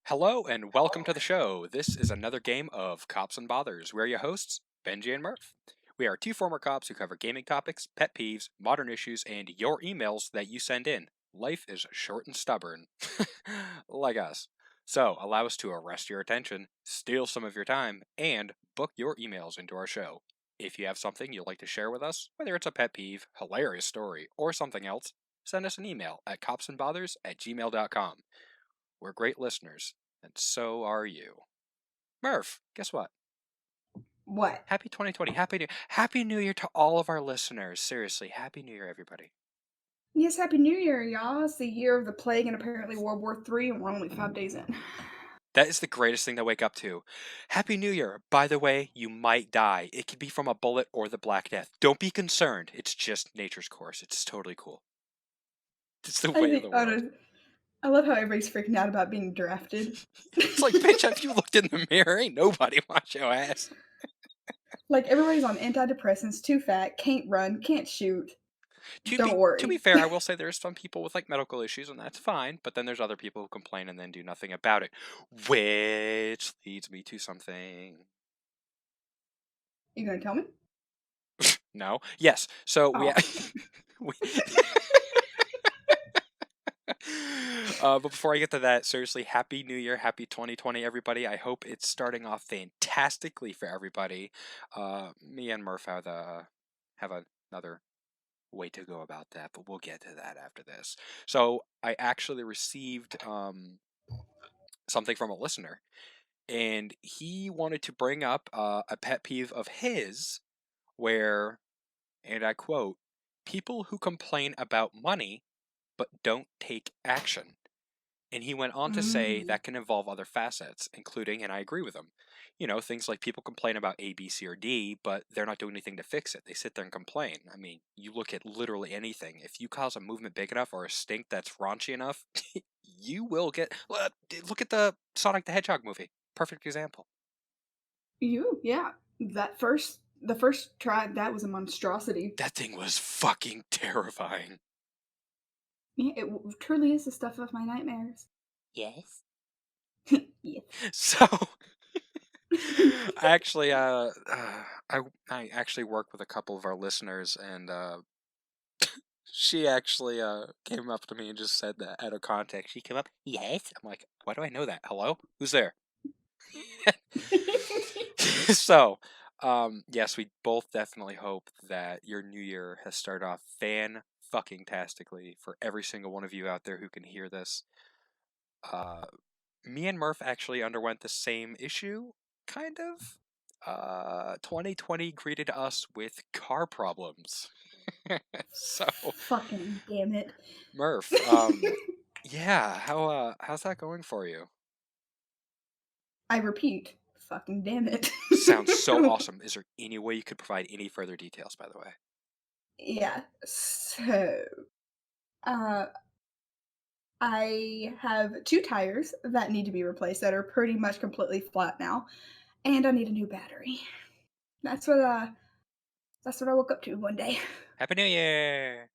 Hello and welcome to the show. This is another game of Cops and Bothers. We're your hosts, Benji and Murph. We are two former cops who cover gaming topics, pet peeves, modern issues, and your emails that you send in. Life is short and stubborn, like us. So allow us to arrest your attention, steal some of your time, and book your emails into our show. If you have something you'd like to share with us, whether it's a pet peeve, hilarious story, or something else, send us an email at copsandbothers@gmail.com. We're great listeners, and so are you. Murph, guess what? What? Happy 2020. Happy New Year to all of our listeners. Seriously, Happy New Year, everybody. Yes, Happy New Year, y'all. It's the year of the plague and apparently World War III, and we're only 5 days in. That is the greatest thing to wake up to. Happy New Year. By the way, you might die. It could be from a bullet or the Black Death. Don't be concerned. It's just nature's course. It's totally cool. It's the way of the world. I love how everybody's freaking out about being drafted. It's like, bitch, have you looked in the mirror? Ain't nobody watch your ass. Like, everybody's on antidepressants, too fat, can't run, can't shoot. Don't worry. To be fair, I will say there's some people with like medical issues, and that's fine. But then there's other people who complain and then do nothing about it, which leads me to something. You gonna tell me? No. Yes. So Oh. But before I get to that, seriously, Happy New Year, Happy 2020, everybody. I hope it's starting off fantastically for everybody. Me and Murph have another way to go about that, but we'll get to that after this. So I actually received something from a listener, and he wanted to bring up a pet peeve of his where, and I quote, people who complain about money but don't take action. And he went on to say that can involve other facets, including, and I agree with him, things like people complain about A, B, C, or D, but they're not doing anything to fix it. They sit there and complain. I mean, you look at literally anything. If you cause a movement big enough or a stink that's raunchy enough, you will get... Look at the Sonic the Hedgehog movie. Perfect example. Yeah. The first try, that was a monstrosity. That thing was fucking terrifying. Yeah, it truly is the stuff of my nightmares. Yes. Yes. So... Actually, I actually work with a couple of our listeners, and she actually came up to me and just said that out of context. She came up, yes. I'm like, why do I know that? Hello, who's there? So, yes, we both definitely hope that your new year has started off fan-fucking-tastically for every single one of you out there who can hear this. Me and Murph actually underwent the same issue, kind of. 2020 greeted us with car problems. So, Fucking damn it. Murph, yeah, how's that going for you? I repeat, fucking damn it. Sounds so awesome. Is there any way you could provide any further details, by the way? Yeah. So, uh, I have 2 tires that need to be replaced that are pretty much completely flat now, and I need a new battery. That's what I woke up to one day. Happy New Year!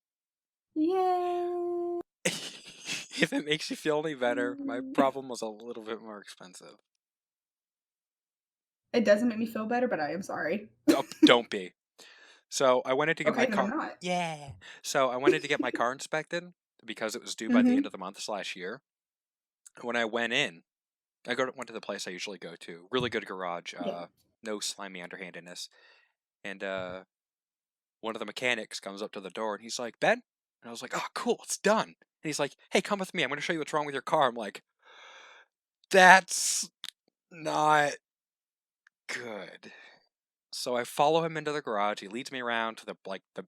Yay! If it makes you feel any better, my problem was a little bit more expensive. It doesn't make me feel better, but I am sorry. Don't be. So I went in to get my Okay, then I'm car. not. Yeah. So I went in to get my car inspected because it was due by the end of the month / year. When I went in, went to the place I usually go to. Really good garage. Yeah. No slimy underhandedness. And one of the mechanics comes up to the door and he's like, Ben? And I was like, oh, cool, it's done. And he's like, hey, come with me. I'm going to show you what's wrong with your car. I'm like, that's not good. So I follow him into the garage. He leads me around to the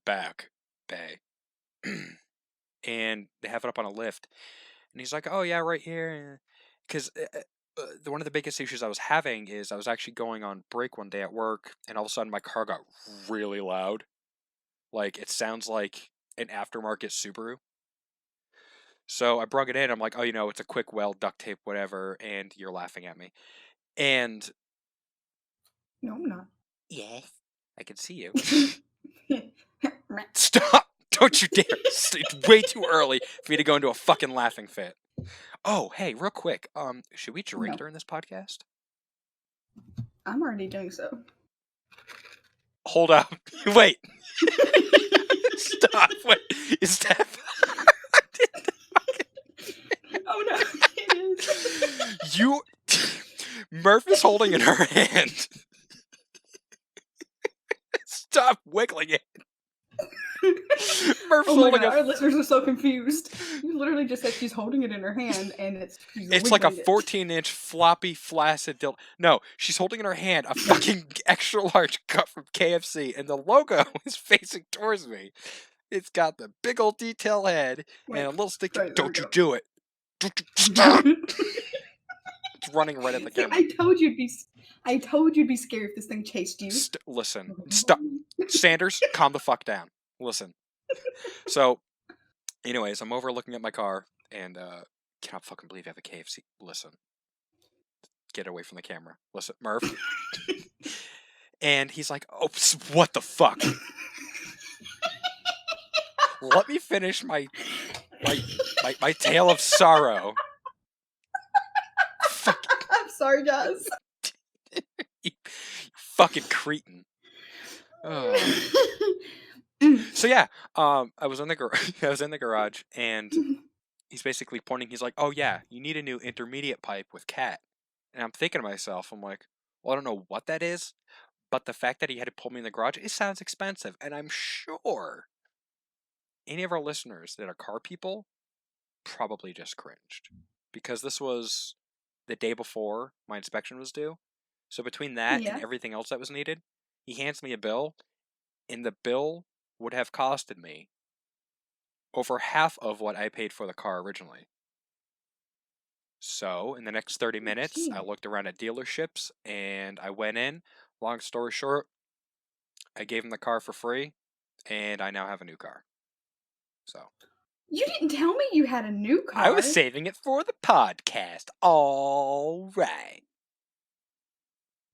back bay. And they have it up on a lift. And he's like, oh, yeah, right here. Because one of the biggest issues I was having is I was actually going on break one day at work, and all of a sudden my car got really loud. Like, it sounds like an aftermarket Subaru. So I brung it in. I'm like, oh, it's a quick weld, duct tape, whatever. And you're laughing at me. And No, I'm not. yes, I can see you. Stop! Don't you dare! It's way too early for me to go into a fucking laughing fit. Oh, hey, real quick. Should we drink No, during this podcast? I'm already doing so. Hold up. Wait. Stop. Wait. Is that? Oh no, it is. You. Murph is holding in her hand. Stop wiggling it. Murph's Oh my holding god, a. our listeners are so confused. You literally just said she's holding it in her hand and she's It's like a wiggling it. 14-inch floppy, flaccid dildo. No, she's holding in her hand a fucking extra large cup from KFC, and the logo is facing towards me. It's got the big old detail head and Wait, a little stick. right, there we Don't you go. do it! Don't you stop! It's running right at the See, camera. I told you'd be scared if this thing chased you. Listen, stop. Sanders, calm the fuck down. Listen. So, anyways, I'm over looking at my car and cannot fucking believe you have a KFC. Listen, get away from the camera. Listen, Murph. And he's like, "Oh, what the fuck? Let me finish my tale of sorrow." Fuck I'm sorry, guys. you, fucking cretin. So yeah, I was in the I was in the garage, and he's basically pointing. He's like, "Oh yeah, you need a new intermediate pipe with cat." And I'm thinking to myself, I'm like, "Well, I don't know what that is, but the fact that he had to pull me in the garage, it sounds expensive." And I'm sure any of our listeners that are car people probably just cringed because this was the day before my inspection was due. So between that and Yeah. everything else that was needed, he hands me a bill, and the bill would have costed me over half of what I paid for the car originally. So, in the next 30 minutes, I Gee. looked around at dealerships and I went in. Long story short, I gave him the car for free and I now have a new car. So, You didn't tell me you had a new I was car. saving it for the podcast. All right.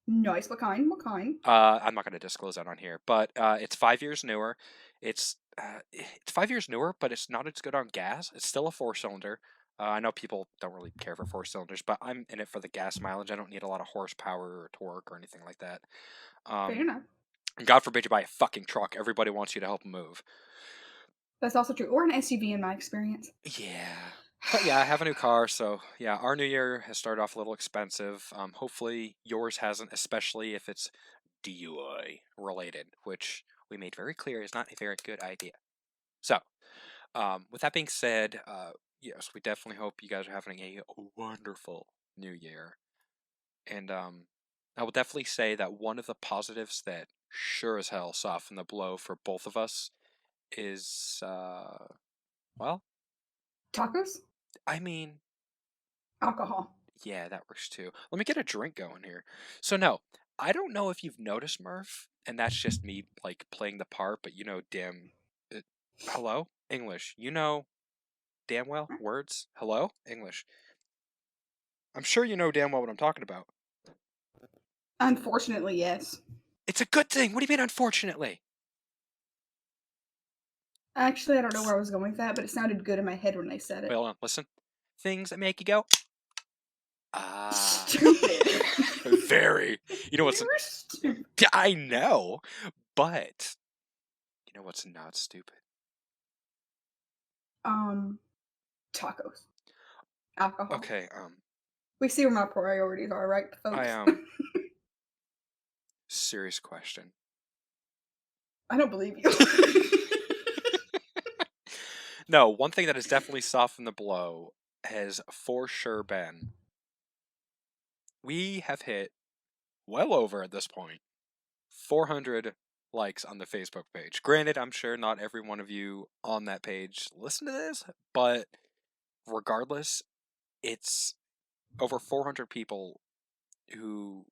Nice. What kind? What kind? I'm not going to disclose that on here, but it's 5 years newer. It's 5 years newer, but it's not as good on gas. It's still a 4-cylinder. I know people don't really care for 4 cylinders, but I'm in it for the gas mileage. I don't need a lot of horsepower or torque or anything like that. Fair Um, enough. God forbid you buy a fucking truck. Everybody wants you to help them move. That's also true. Or an SUV in my experience. Yeah. But yeah, I have a new car, so yeah, our new year has started off a little expensive. Hopefully yours hasn't, especially if it's DUI related, which we made very clear is not a very good idea. So, with that being said, yes, we definitely hope you guys are having a wonderful new year. And I will definitely say that one of the positives that sure as hell softened the blow for both of us is, well, Tacos? I mean, Alcohol. yeah, that works too. Let me get a drink going here. So no, I don't know if you've noticed, Murph, and that's just me like playing the part, but uh, hello, English. Damn well words. Hello, English. I'm sure you know damn well what I'm talking about. Unfortunately, yes. It's a good thing. What do you mean, unfortunately? Actually, I don't know where I was going with that, but it sounded good in my head when they said Wait, it. hold on. Listen. Things that make you go, ah. Stupid. Very. You know what's? You were stupid. I know, but you know what's not stupid? Um, Tacos. Alcohol. Okay. We see where my priorities are, right, I folks? serious question. I don't believe you. No, one thing that has definitely softened the blow has for sure been we have hit well over at this point 400 likes on the Facebook page. Granted, I'm sure not every one of you on that page listen to this, but regardless, it's over 400 people who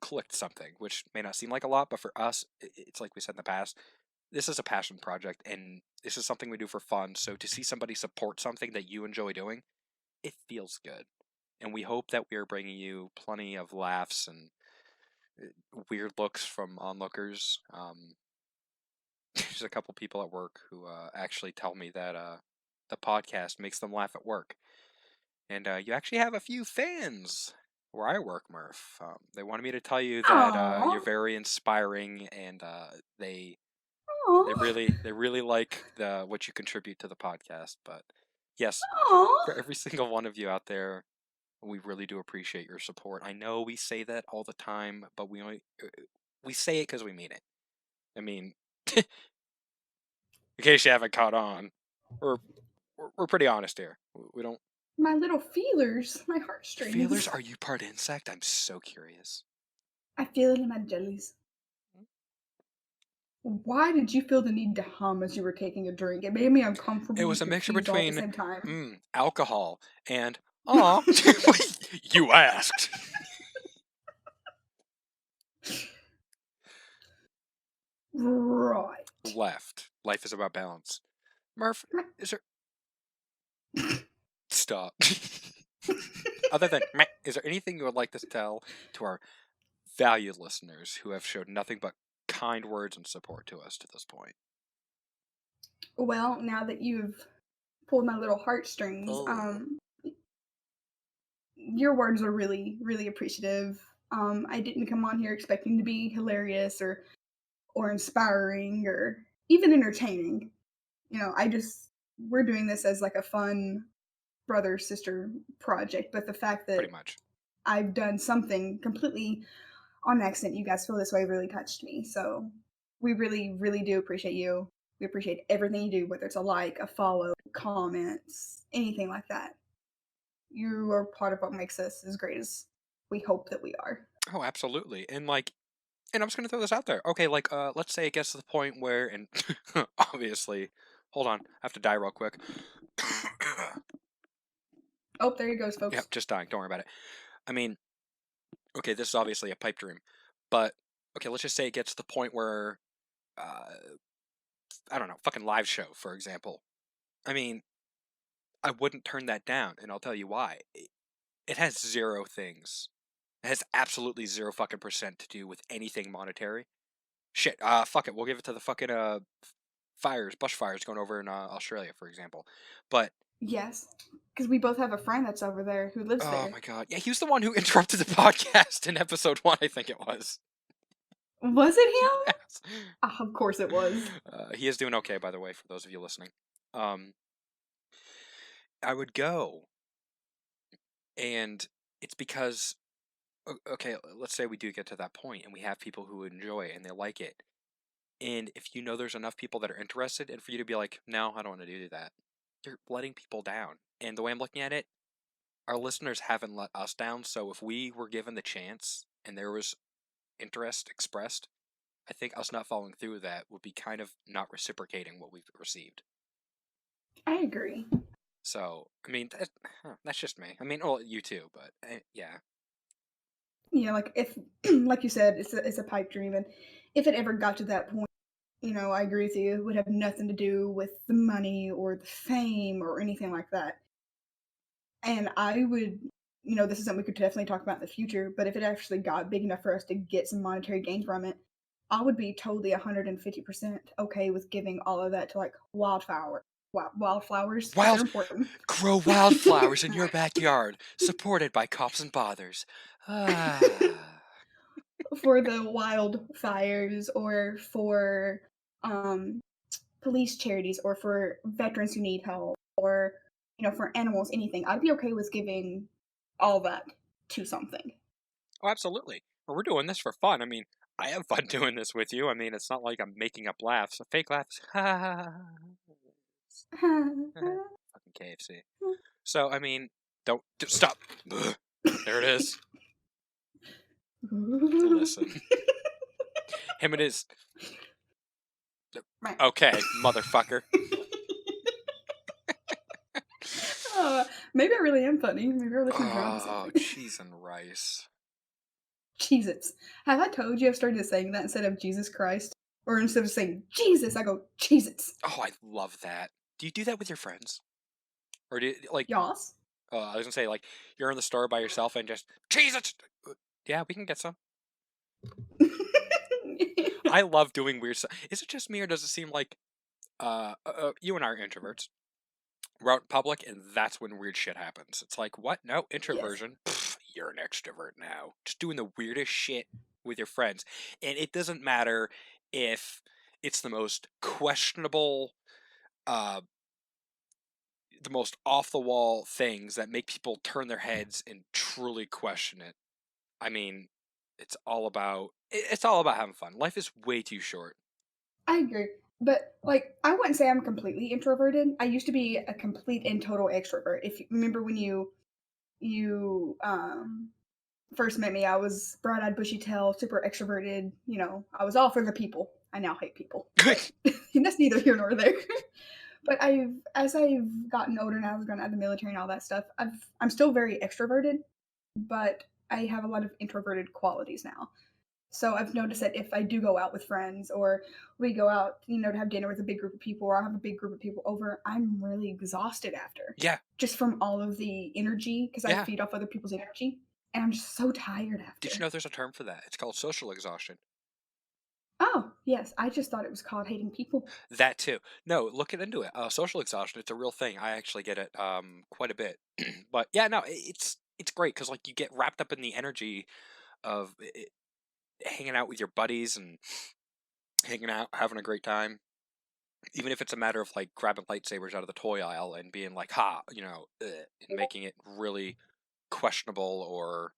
clicked something, which may not seem like a lot, but for us, it's like we said in the past, this is a passion project, and this is something we do for fun. So to see somebody support something that you enjoy doing, it feels good. And we hope that we are bringing you plenty of laughs and weird looks from onlookers. There's a couple people at work who actually tell me that the podcast makes them laugh at work. And you actually have a few fans where I work, Murph. They wanted me to tell you that Aw, you're very inspiring, and they aw, really like the what you contribute to the podcast. But yes, for aw. every single one of you out there, we really do appreciate your support. I know we say that all the time, but we say it because we mean it. I mean, in case you haven't caught on, we're we're pretty honest here. We don't. My little feelers, my Feelers, heartstrings. are you part insect? I'm so curious. I feel it in my jellies. Why did you feel the need to hum as you were taking a drink? It made me It uncomfortable was and a mixture confused all at the between same time. alcohol and aw. You asked. Right. Left. Life is about balance. Murph, is there stop? Other than meh, is there anything you would like to tell to our valued listeners who have showed nothing but kind words and support to us to this point? Well, now that you've pulled my little heartstrings, Oh, your words are really, really appreciative. I didn't come on here expecting to be hilarious or inspiring or even entertaining. I just we're doing this as like a fun brother sister project, but the fact pretty that much. I've done something completely on accident, you guys feel this way really touched me. So we really, really do appreciate you. We appreciate everything you do, whether it's a like, a follow, comments, anything like that. You are part of what makes us as great as we hope that we are. Oh, absolutely. And I'm just gonna throw this out there. Okay, like let's say it gets to the point where, and obviously, hold on, I have to die real quick. Oh, there he goes, Yep, folks. just dying. Don't worry about it. I mean, okay, this is obviously a pipe dream, but okay, let's just say it gets to the point where, uh, I don't know, fucking live show, for example. I mean, I wouldn't turn that down, and I'll tell you why. It has zero things. It has absolutely zero fucking percent to do with anything monetary. Shit, fuck it, we'll give it to the fucking bush fires going over in Australia, for example. But Yes, because we both have a friend that's over there who lives oh there. my god, yeah, he was the one who interrupted the podcast in episode 1, I think it was. Was it him? Yes. Ah, of course it was. He is doing okay, by the way, for those of you listening. Um, I would go, and it's because okay, let's say we do get to that point, and we have people who enjoy it and they like it, and if you know there's enough people that are interested, and for you to be like, no, I don't want to do that, you're letting people down. And the way I'm looking at it, our listeners haven't let us down. So if we were given the chance and there was interest expressed, I think us not following through with that would be kind of not reciprocating what we've received. I agree. So, I mean, that's just me. I mean, well, you too, but yeah. Yeah, like if, like you said, it's a pipe dream, and if it ever got to that point, I agree with you. It would have nothing to do with the money or the fame or anything like that. And I would, this is something we could definitely talk about in the future. But if it actually got big enough for us to get some monetary gain from it, I would be totally 150% okay with giving all of that to like wildflowers because they're Wild, important. grow wildflowers in your backyard, supported by cops and bothers. Ah. For the wildfires or for um, police charities or for veterans who need help or for animals, anything. I'd be okay with giving all that to something. Oh, absolutely. Well, we're doing this for fun. I mean, I have fun doing this with you. I mean, it's not like I'm making up laughs. A fake laughs. Fucking KFC. So, I mean, don't stop. Ugh. There it is. Listen, him and his. Right. Okay, motherfucker. uh, Maybe I really am funny. Maybe our listeners are onto Oh, something. cheese and rice. Jesus. Have I told you I've started saying that instead of Jesus Christ? Or instead of saying Jesus, I go Jesus. Oh, I love that. Do you do that with your friends? Or do you, like, Yas. I was gonna say, like, you're in the store by yourself and just, Jesus! Yeah, we can get some. I love doing weird stuff. Is it just me, or does it seem like, you and I are introverts? We're out in public, and that's when weird shit happens. It's like, what? No, Yes. introversion. Pfft, you're an extrovert now. Just doing the weirdest shit with your friends. And it doesn't matter if it's uh, the most off the wall things that make people turn their heads and truly question it. I mean, it's all about having fun. Life is way too short. I agree. But like I wouldn't say I'm completely introverted. I used to be a complete and total extrovert. If you remember when you first met me, I was bright-eyed, bushy-tailed, super extroverted. I was all for the people. I now hate people, but that's neither here nor there. But as I've gotten older now, I've gone out of the military and all that stuff. I'm still very extroverted, but I have a lot of introverted qualities now. So I've noticed that if I do go out with friends or we go out, to have dinner with a big group of people or I have a big group of people over, I'm really exhausted after Yeah, just from all of the energy because I yeah. feed off other people's energy. And I'm just so tired Did you after. know there's a term for that? It's called social exhaustion. Oh, yes. I just thought it was called hating people. That too. No, look into it. Social exhaustion. It's a real thing. I actually get it quite a bit. But yeah, no, it's great because like you get wrapped up in the energy of hanging out with your buddies and hanging out, having a great time. Even if it's a matter of like grabbing lightsabers out of the toy aisle and being like, "Ha," and making it really questionable, or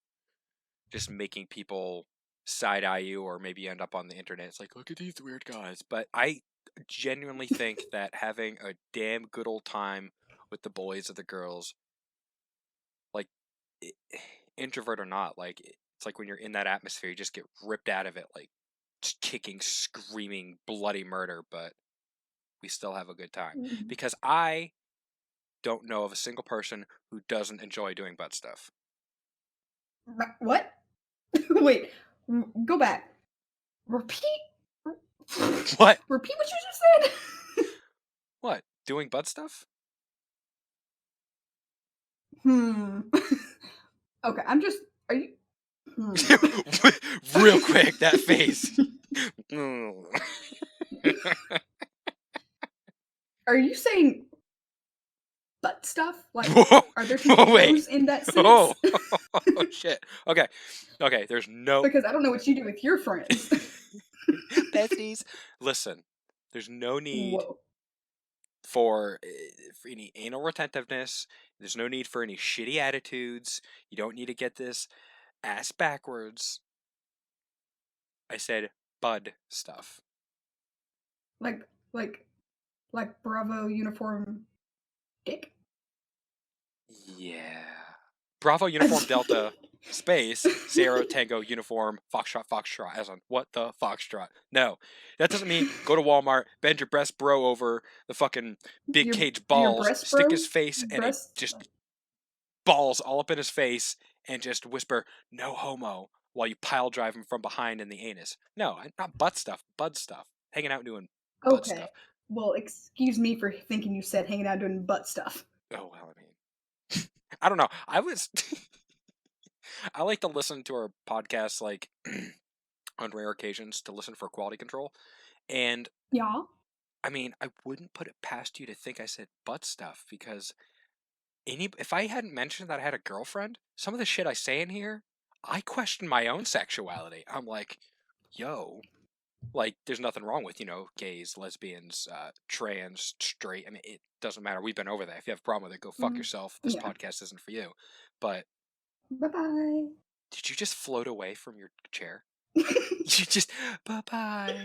just making people side eye you, or maybe end up on the internet. It's like, look at these weird guys. But I genuinely think that having a damn good old time with the boys or the girls, like i- introvert or not, like it's like when you're in that atmosphere, you just get ripped out of it, like just kicking, screaming, bloody murder. But we still have a good time Mhm. because I don't know of a single person who doesn't enjoy doing butt stuff. What? Wait, go back. Repeat. What? Repeat what you just said. What? Doing butt stuff? Hmm. Okay, I'm just. Are you? Hmm. Real quick, that face. Mm. Are you saying butt stuff? Like, Whoa! are there two Whoa, wait! egos in that Oh! sense? Oh shit! Okay, okay. There's no Because I don't know what you do with your friends. besties. Listen, there's no need Whoa. for any anal retentiveness. There's no need for any shitty attitudes. You don't need to get this ass backwards. I said bud stuff. Like, like, like Bravo uniform dick? Yeah. Bravo uniform Delta space Sierra Tango uniform Foxtrot Foxtrot as on what the Foxtrot. No. That doesn't mean go to Walmart, bend your breast bro over the fucking big your cage your balls, breast stick bro? his face and it Breast? just balls all up in his face and just whisper no homo while you pile drive him from behind in the anus. No, not butt stuff, bud stuff. Hanging out doing bud Okay. stuff. Well, excuse me for thinking you said hanging out doing butt stuff. Oh well, I mean I don't know. I was I like to listen to our podcasts like on rare occasions to listen for quality control. And Yeah. I mean, I wouldn't put it past you to think I said butt stuff because if I hadn't mentioned that I had a girlfriend, some of the shit I say in here, I question my own sexuality. I'm like, yo, like there's nothing wrong with, gays, lesbians, trans, straight. I mean, it doesn't matter. We've been over that. If you have a problem with it, go fuck Mm, yourself. This yeah. podcast isn't for you. But Bye bye. did you just float away from your chair? You just, bye bye.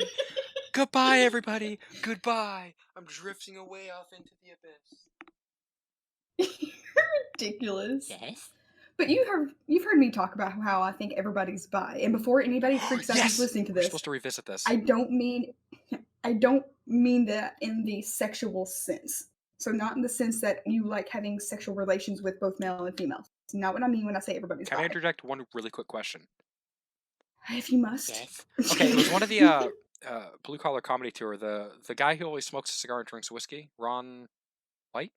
Goodbye, everybody. Goodbye. I'm drifting away off into the abyss. Ridiculous. Yes. But you've heard me talk about how I think everybody's bi, and before anybody freaks out who's Yes. listening to We're this, supposed to revisit this. I don't mean I don't mean that in the sexual sense. So not in the sense that you like having sexual relations with both male and female. It's not what I mean when I say everybody's Can I bi. interject one really quick question? If you must. Yes. Okay, it was one of the blue collar comedy tour. The guy who always smokes a cigar and drinks whiskey, Ron White.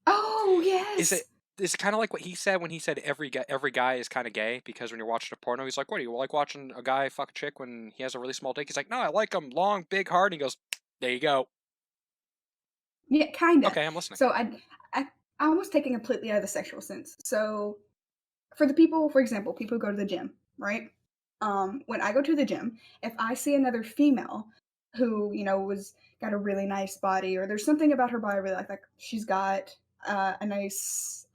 Oh, Is yes! it? Is it kind of like what he said when he said every guy is kind of gay because when you're watching a porno, he's like, "What do you like watching a guy fuck a chick when he has a really small dick?" He's like, "No, I like him long, big, hard." And he goes, "There you go." Yeah, kinda. Okay, I'm listening. So I I almost take it completely out of the sexual sense. So for the people, for example, people who go to the gym, right? When I go to the gym, if I see another female who, was got a really nice body, or there's something about her body I really like she's got a nice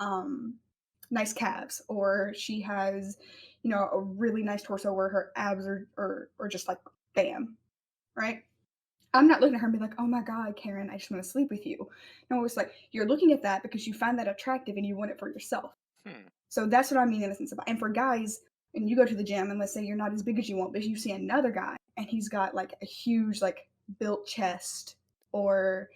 calves, or she has, a really nice torso where her abs are just like bam, right? I'm not looking at her and be like, oh my God, Karen, I just want to sleep with you. No, it's like you're looking at that because you find that attractive and you want it for yourself. Hmm. So that's what I mean in the sense of, and for guys, and you go to the gym, and let's say you're not as big as you want, but you see another guy and he's got like a huge, like built chest, or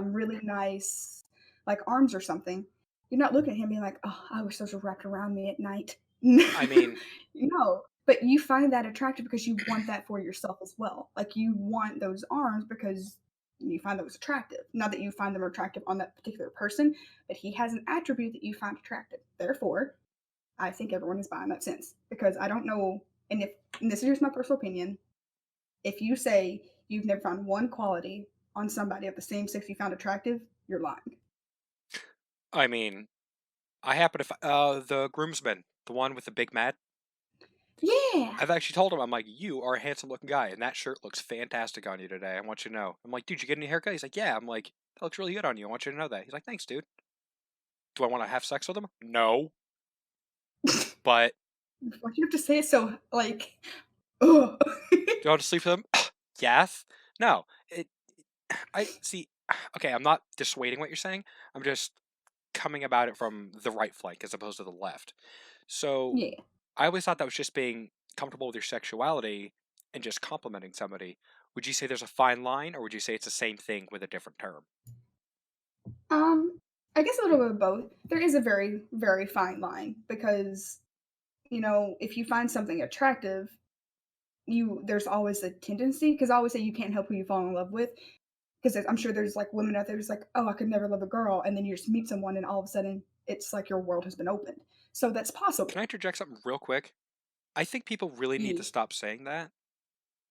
really nice, like arms or something. You're not looking at him being like, oh, I wish those were wrapped around me at night. I mean, No, but you find that attractive because you want that for yourself as well. Like you want those arms because you find those attractive. Not that you find them attractive on that particular person, but he has an attribute that you find attractive. Therefore, I think everyone is buying that sense because I don't know. And this is just my personal opinion, if you say you've never found one quality on somebody of the same sex you found attractive, you're lying. I mean, I happen to the groomsman, the one with the big mat. Yeah. I've actually told him, I'm like, you are a handsome looking guy, and that shirt looks fantastic on you today. I want you to know. I'm like, dude, you get any haircut? He's like, yeah. I'm like, that looks really good on you. I want you to know that. He's like, thanks, dude. Do I want to have sex with him? No. But Why do you have to say it so like, ugh? do I want to sleep with him? Yes. No. I see. Okay, I'm not dissuading what you're saying. I'm just coming about it from the right flank as opposed to the left. So Yeah. I always thought that was just being comfortable with your sexuality and just complimenting somebody. Would you say there's a fine line, or would you say it's the same thing with a different term? Um, I guess a little bit of both. There is a very, very fine line because, if you find something attractive, there's always a tendency, because I always say you can't help who you fall in love with. Because I'm sure there's like women out there who's like, oh, I could never love a girl, and then you just meet someone, and all of a sudden it's like your world has been opened. So that's Can I possible. interject something real quick? I think people really need to Yeah. stop saying that.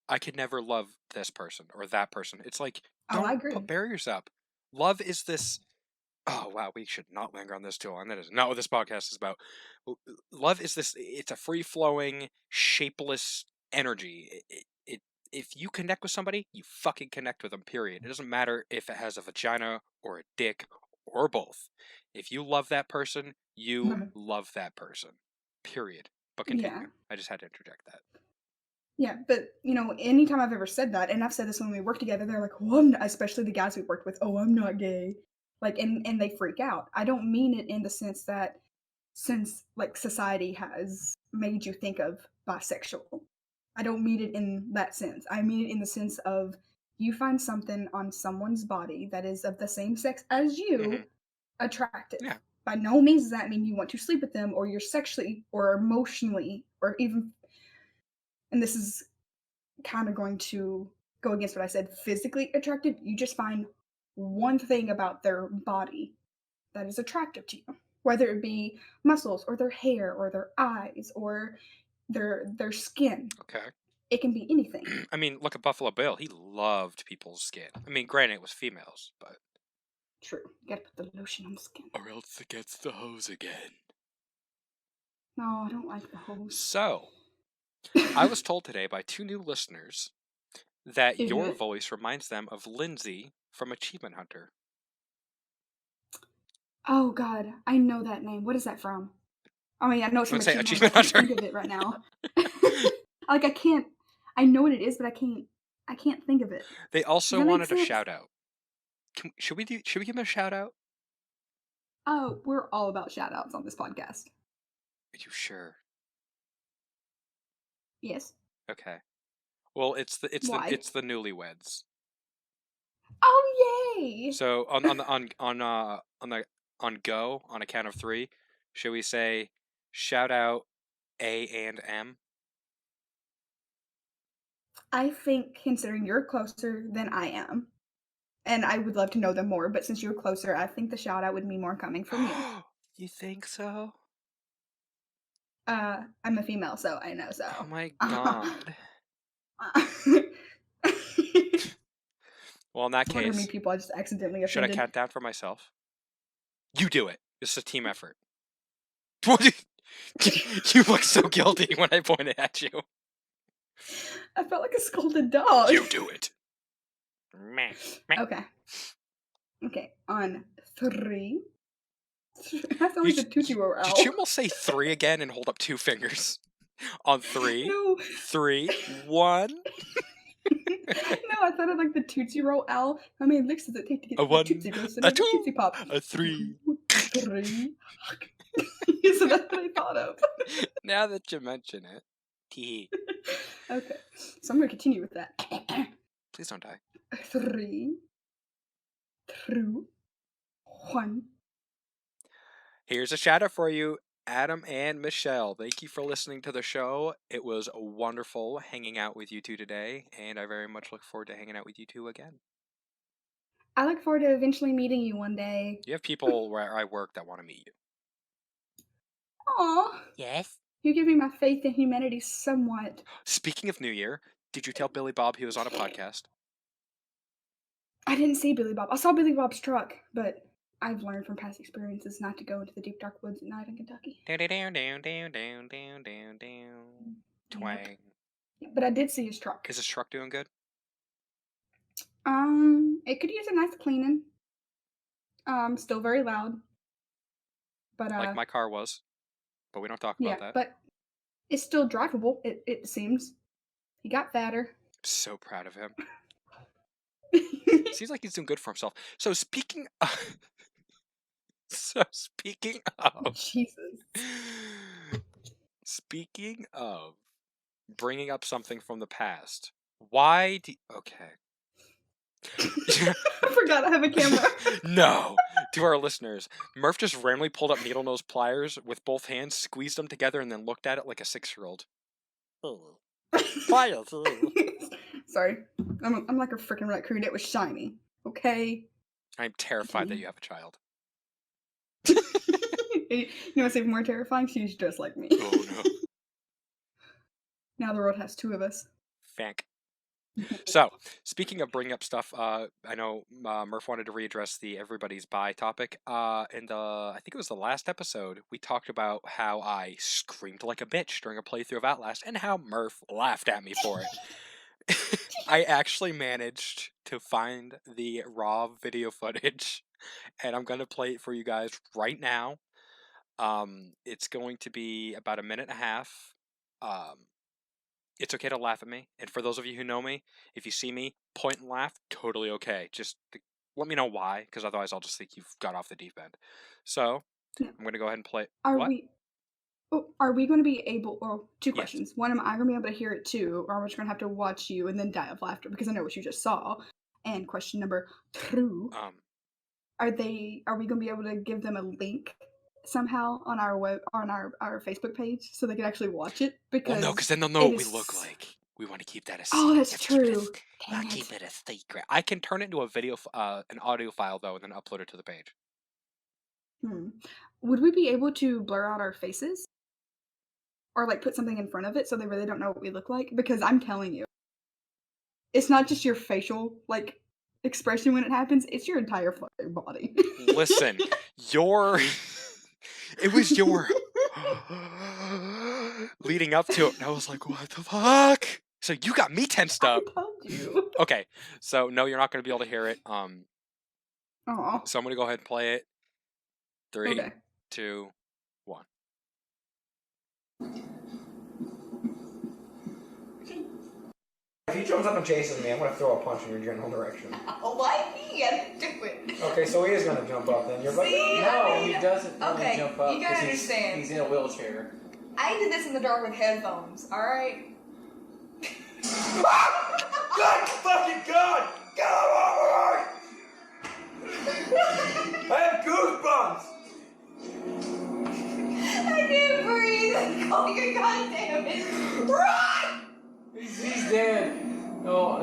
I could never love this person or that person. It's like, Oh, I don't put agree. barriers up. Love is this. Oh, wow, we should not linger on this too long. That is not what this podcast is about. Love is this. It's a free flowing, shapeless energy. If you connect with somebody, you fucking connect with them, period. It doesn't matter if it has a vagina or a dick or both. If you love that person, you love that person, period. But Yeah. continue. I just had to interject that. Yeah, but anytime I've ever said that, and I've said this when we work together, they're like, "Well, especially the guys we worked with, oh, I'm not gay," like, and they freak out. I don't mean it in the sense that since like society has made you think of bisexual, I don't mean it in that sense. I mean it in the sense of you find something on someone's body that is of the same sex as Hmm. you attractive. Yeah. By no means does that mean you want to sleep with them, or you're sexually or emotionally or even, and this is kind of going to go against what I said, physically attractive. You just find one thing about their body that is attractive to you, whether it be muscles or their hair or their eyes or their skin. Okay. It can be anything. I mean, look at Buffalo Bill. He loved people's skin. I mean, granted, it was females, but. True. You gotta put the lotion on the skin. Or else it gets the hose again. No, I don't like the hose. So, I was told today by two new listeners that your Uh-huh. voice reminds them of Lindsay from Achievement Hunter. Oh God, I know that name. What is that from? I mean, I know it's I from would say Achievement Hunter, but Achievement I can't Hunter. think of it right now. Like I can't. I know what it is, but I can't. I can't think of it. They Does also that make wanted a sense? shout out. Should we give them a shout out? Oh, we're all about shout outs on this podcast. Are you sure? Yes. Okay. Well, Why? it's the newlyweds. Oh, yay! So on go on a count of three, should we say shout out A and M? I think considering you're closer than I am, and I would love to know them more, but since you're closer, I think the shout out would be more coming from you. You think so? I'm a female, so I know Oh so. my god. Well, in that Wonder how many case, people I just accidentally should I offended. count down for myself? You do it. This is a team effort. What? You look so guilty when I pointed at you. I felt like a scolded dog. You do it. Meh, meh. Okay. Okay. On three. I sound You, like the Tootsie Roll did you owl. almost say 3 again and hold up 2 fingers? On 3, No. 3, 1. No, I thought of like the Tootsie Roll owl. How many licks does it take to get A to the 1, Tootsie Roll a center of the 2, Tootsie Pop? a 3. 3. So that's what I thought of. Now that you mention it. Tee. Okay. So I'm gonna continue with that. Please don't die. 3, 2, 1. Here's a shout out for you, Adam and Michelle. Thank you for listening to the show. It was wonderful hanging out with you two today, and I very much look forward to hanging out with you two again. I look forward to eventually meeting you one day. You have people where I work that want to meet you. Aw. Yes. You give me my faith in humanity somewhat. Speaking of New Year, did you tell Billy Bob he was on a podcast? I didn't see Billy Bob. I saw Billy Bob's truck, but I've learned from past experiences not to go into the deep dark woods at night in Kentucky. Down, down, down, down, down, down, down, down. Twang. Yep. But I did see his truck. Is his truck doing good? It could use a nice cleaning. Still very loud. But Like my car was, but we don't talk yeah, about that. but it's still drivable, it seems. He got fatter. I'm so proud of him. Seems like he's doing good for himself. So speaking of Jesus. Speaking of bringing up something from the past, why do okay. I forgot I have a camera. No, to our listeners, Murph just randomly pulled up needle nose pliers with both hands, squeezed them together, and then looked at it like a 6-year-old. Pliers. Sorry. I'm like a freaking raccoon. It was shiny. Okay? I'm terrified that you have a child. You know what's even more terrifying? She's just like me. Oh no. Now the world has 2 of us. Fank. So, speaking of bringing up stuff, I know Murph wanted to readdress the everybody's buy topic. In the I think it was the last episode, we talked about how I screamed like a bitch during a playthrough of Outlast, and how Murph laughed at me for it. I actually managed to find the raw video footage, and I'm gonna play it for you guys right now. It's going to be about a minute and a half. It's okay to laugh at me. And for those of you who know me, if you see me, point and laugh, totally okay. Just let me know why, because otherwise I'll just think you've got off the deep end. So, Yeah. I'm going to go ahead and play. Are What? are we going to be able? Well, 2 Yes. questions. One, am I going to be able to hear it too, or am I just going to have to watch you and then die of laughter because I know what you just saw? And question number 2, are we going to be able to give them a link somehow on our Facebook page so they can actually watch it? Well, no, because then they'll know what we look like. We want to keep that a secret. Oh, that's true. Keep it a secret. I can turn it into a video, an audio file though, and then upload it to the page. Would we be able to blur out our faces? Or, like, put something in front of it so they really don't know what we look like? Because I'm telling you, it's not just your facial, like, expression when it happens, it's your entire fucking body. Listen, it was your leading up to it, and I was like, what the fuck? So you got me tensed up. I told you. Okay, so no, you're not going to be able to hear it. Aw. So I'm going to go ahead and play it. 3, Okay. 2, 1. If he jumps up and chases me, I'm gonna throw a punch in your general direction. Why me? I didn't do it. Okay, so he is gonna jump up then. You're like, See? No, he doesn't really Okay, jump up you gotta 'cause understand. He's in a wheelchair. I did this in the dark with headphones, alright? God fucking God! Get over I have goosebumps! I can't breathe. Oh, you goddamn it. Run! He's dead. Oh,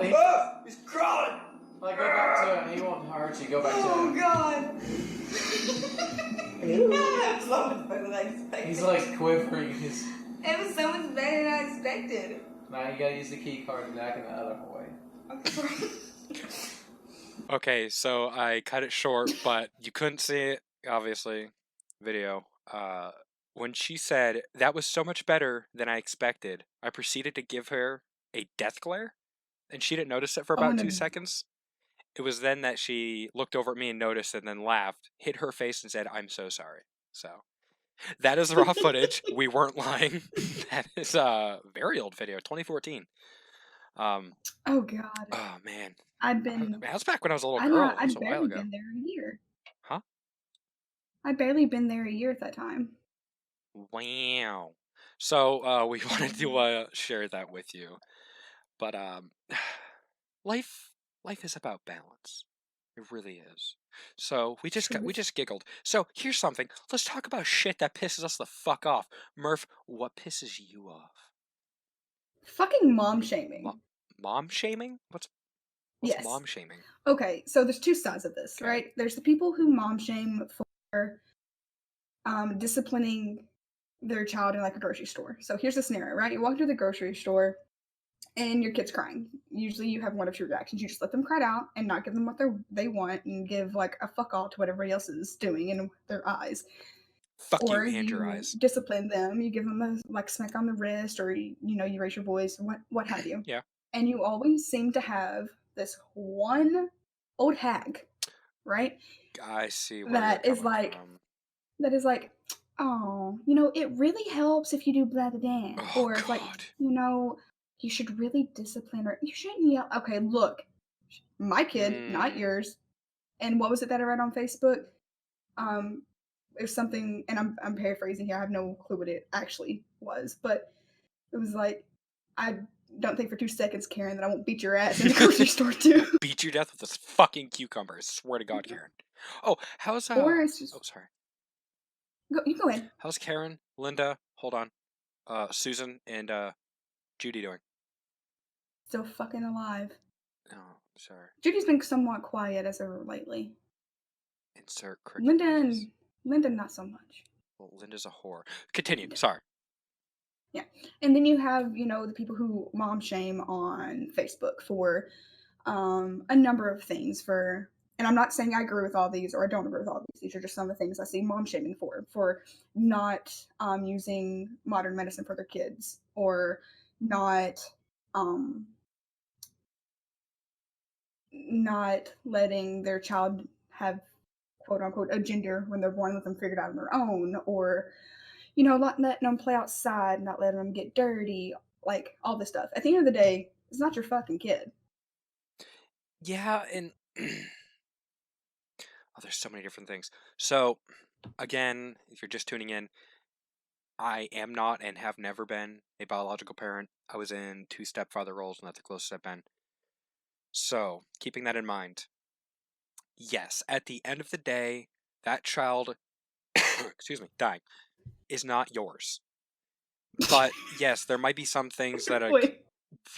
He's crawling! like, go back to him. He won't hurt you. Go back to Oh him. god. That was so much better than I expected. He's like quivering. It was so much better than I expected. Now you gotta use the key card and back in the other way. I'm sorry. Okay, so I cut it short, but you couldn't see it, obviously, video. When she said, that was so much better than I expected, I proceeded to give her a death glare, and she didn't notice it for Oh, about and 2 then seconds. It was then that she looked over at me and noticed and then laughed, hit her face and said, I'm so sorry. So, that is raw footage. We weren't lying. That is a very old video, 2014. oh god, Oh, man. I'd Man, been that was back when I was a little I'd not girl. That was I'd a while barely ago. been there a year. Huh? I'd barely been there a year at that time. Wow. So we wanted to share that with you. But life life is about balance. It really is. So we Truth. just giggled. So here's something. Let's talk about shit that pisses us the fuck off. Murph, what pisses you off? Fucking mom Mo- shaming. mom shaming? What's Yes. mom shaming? Okay, so there's two sides of this, Okay. right? There's the people who mom shame for disciplining their child in like a grocery store. So here's the scenario, right? You walk into the grocery store and your kid's crying. Usually you have one of two reactions. You just let them cry out and not give them what they want and give like a fuck all to what everybody else is doing in their eyes. Fuck you Or and your you eyes. discipline them, you give them a like smack on the wrist, or you raise your voice, what have you. Yeah. And you always seem to have this one old hag, right? I see where you're That is coming like from. oh, it really helps if you do blah blah blah. Oh Or it's like, god. you should really discipline her. You shouldn't yell. Okay, look, my kid, not Hmm. yours. And what was it that I read on Facebook? It was something, and I'm paraphrasing here. I have no clue what it actually was, but it was like, I don't think for 2 seconds, Karen, that I won't beat your ass in the grocery store too. Beat you to death with this fucking cucumber. I swear to God, Karen. Oh, how's Or it's oh just sorry. you go ahead. How's Karen, Linda, hold on. Susan and Judy doing? Still fucking alive. Oh, sorry. Judy's been somewhat quiet as of lately. Insert cricket Linda noises. and Linda, not so much. Well, Linda's a whore. Continue. Sorry. Yeah. And then you have, the people who mom shame on Facebook for a number of things and I'm not saying I agree with all these or I don't agree with all these. These are just some of the things I see mom shaming for not using modern medicine for their kids or not um, not letting their child have quote unquote a gender when they're born with them figured out on their own, or not letting them play outside, not letting them get dirty, like all this stuff. At the end of the day, it's not your fucking kid. Yeah, and oh, there's so many different things. So, again, if you're just tuning in, I am not and have never been a biological parent. I was in 2 stepfather roles, and that's the closest I've been. So, keeping that in mind, yes, at the end of the day, that child, excuse me, dying, is not yours. But yes, there might be some things that are. Wait,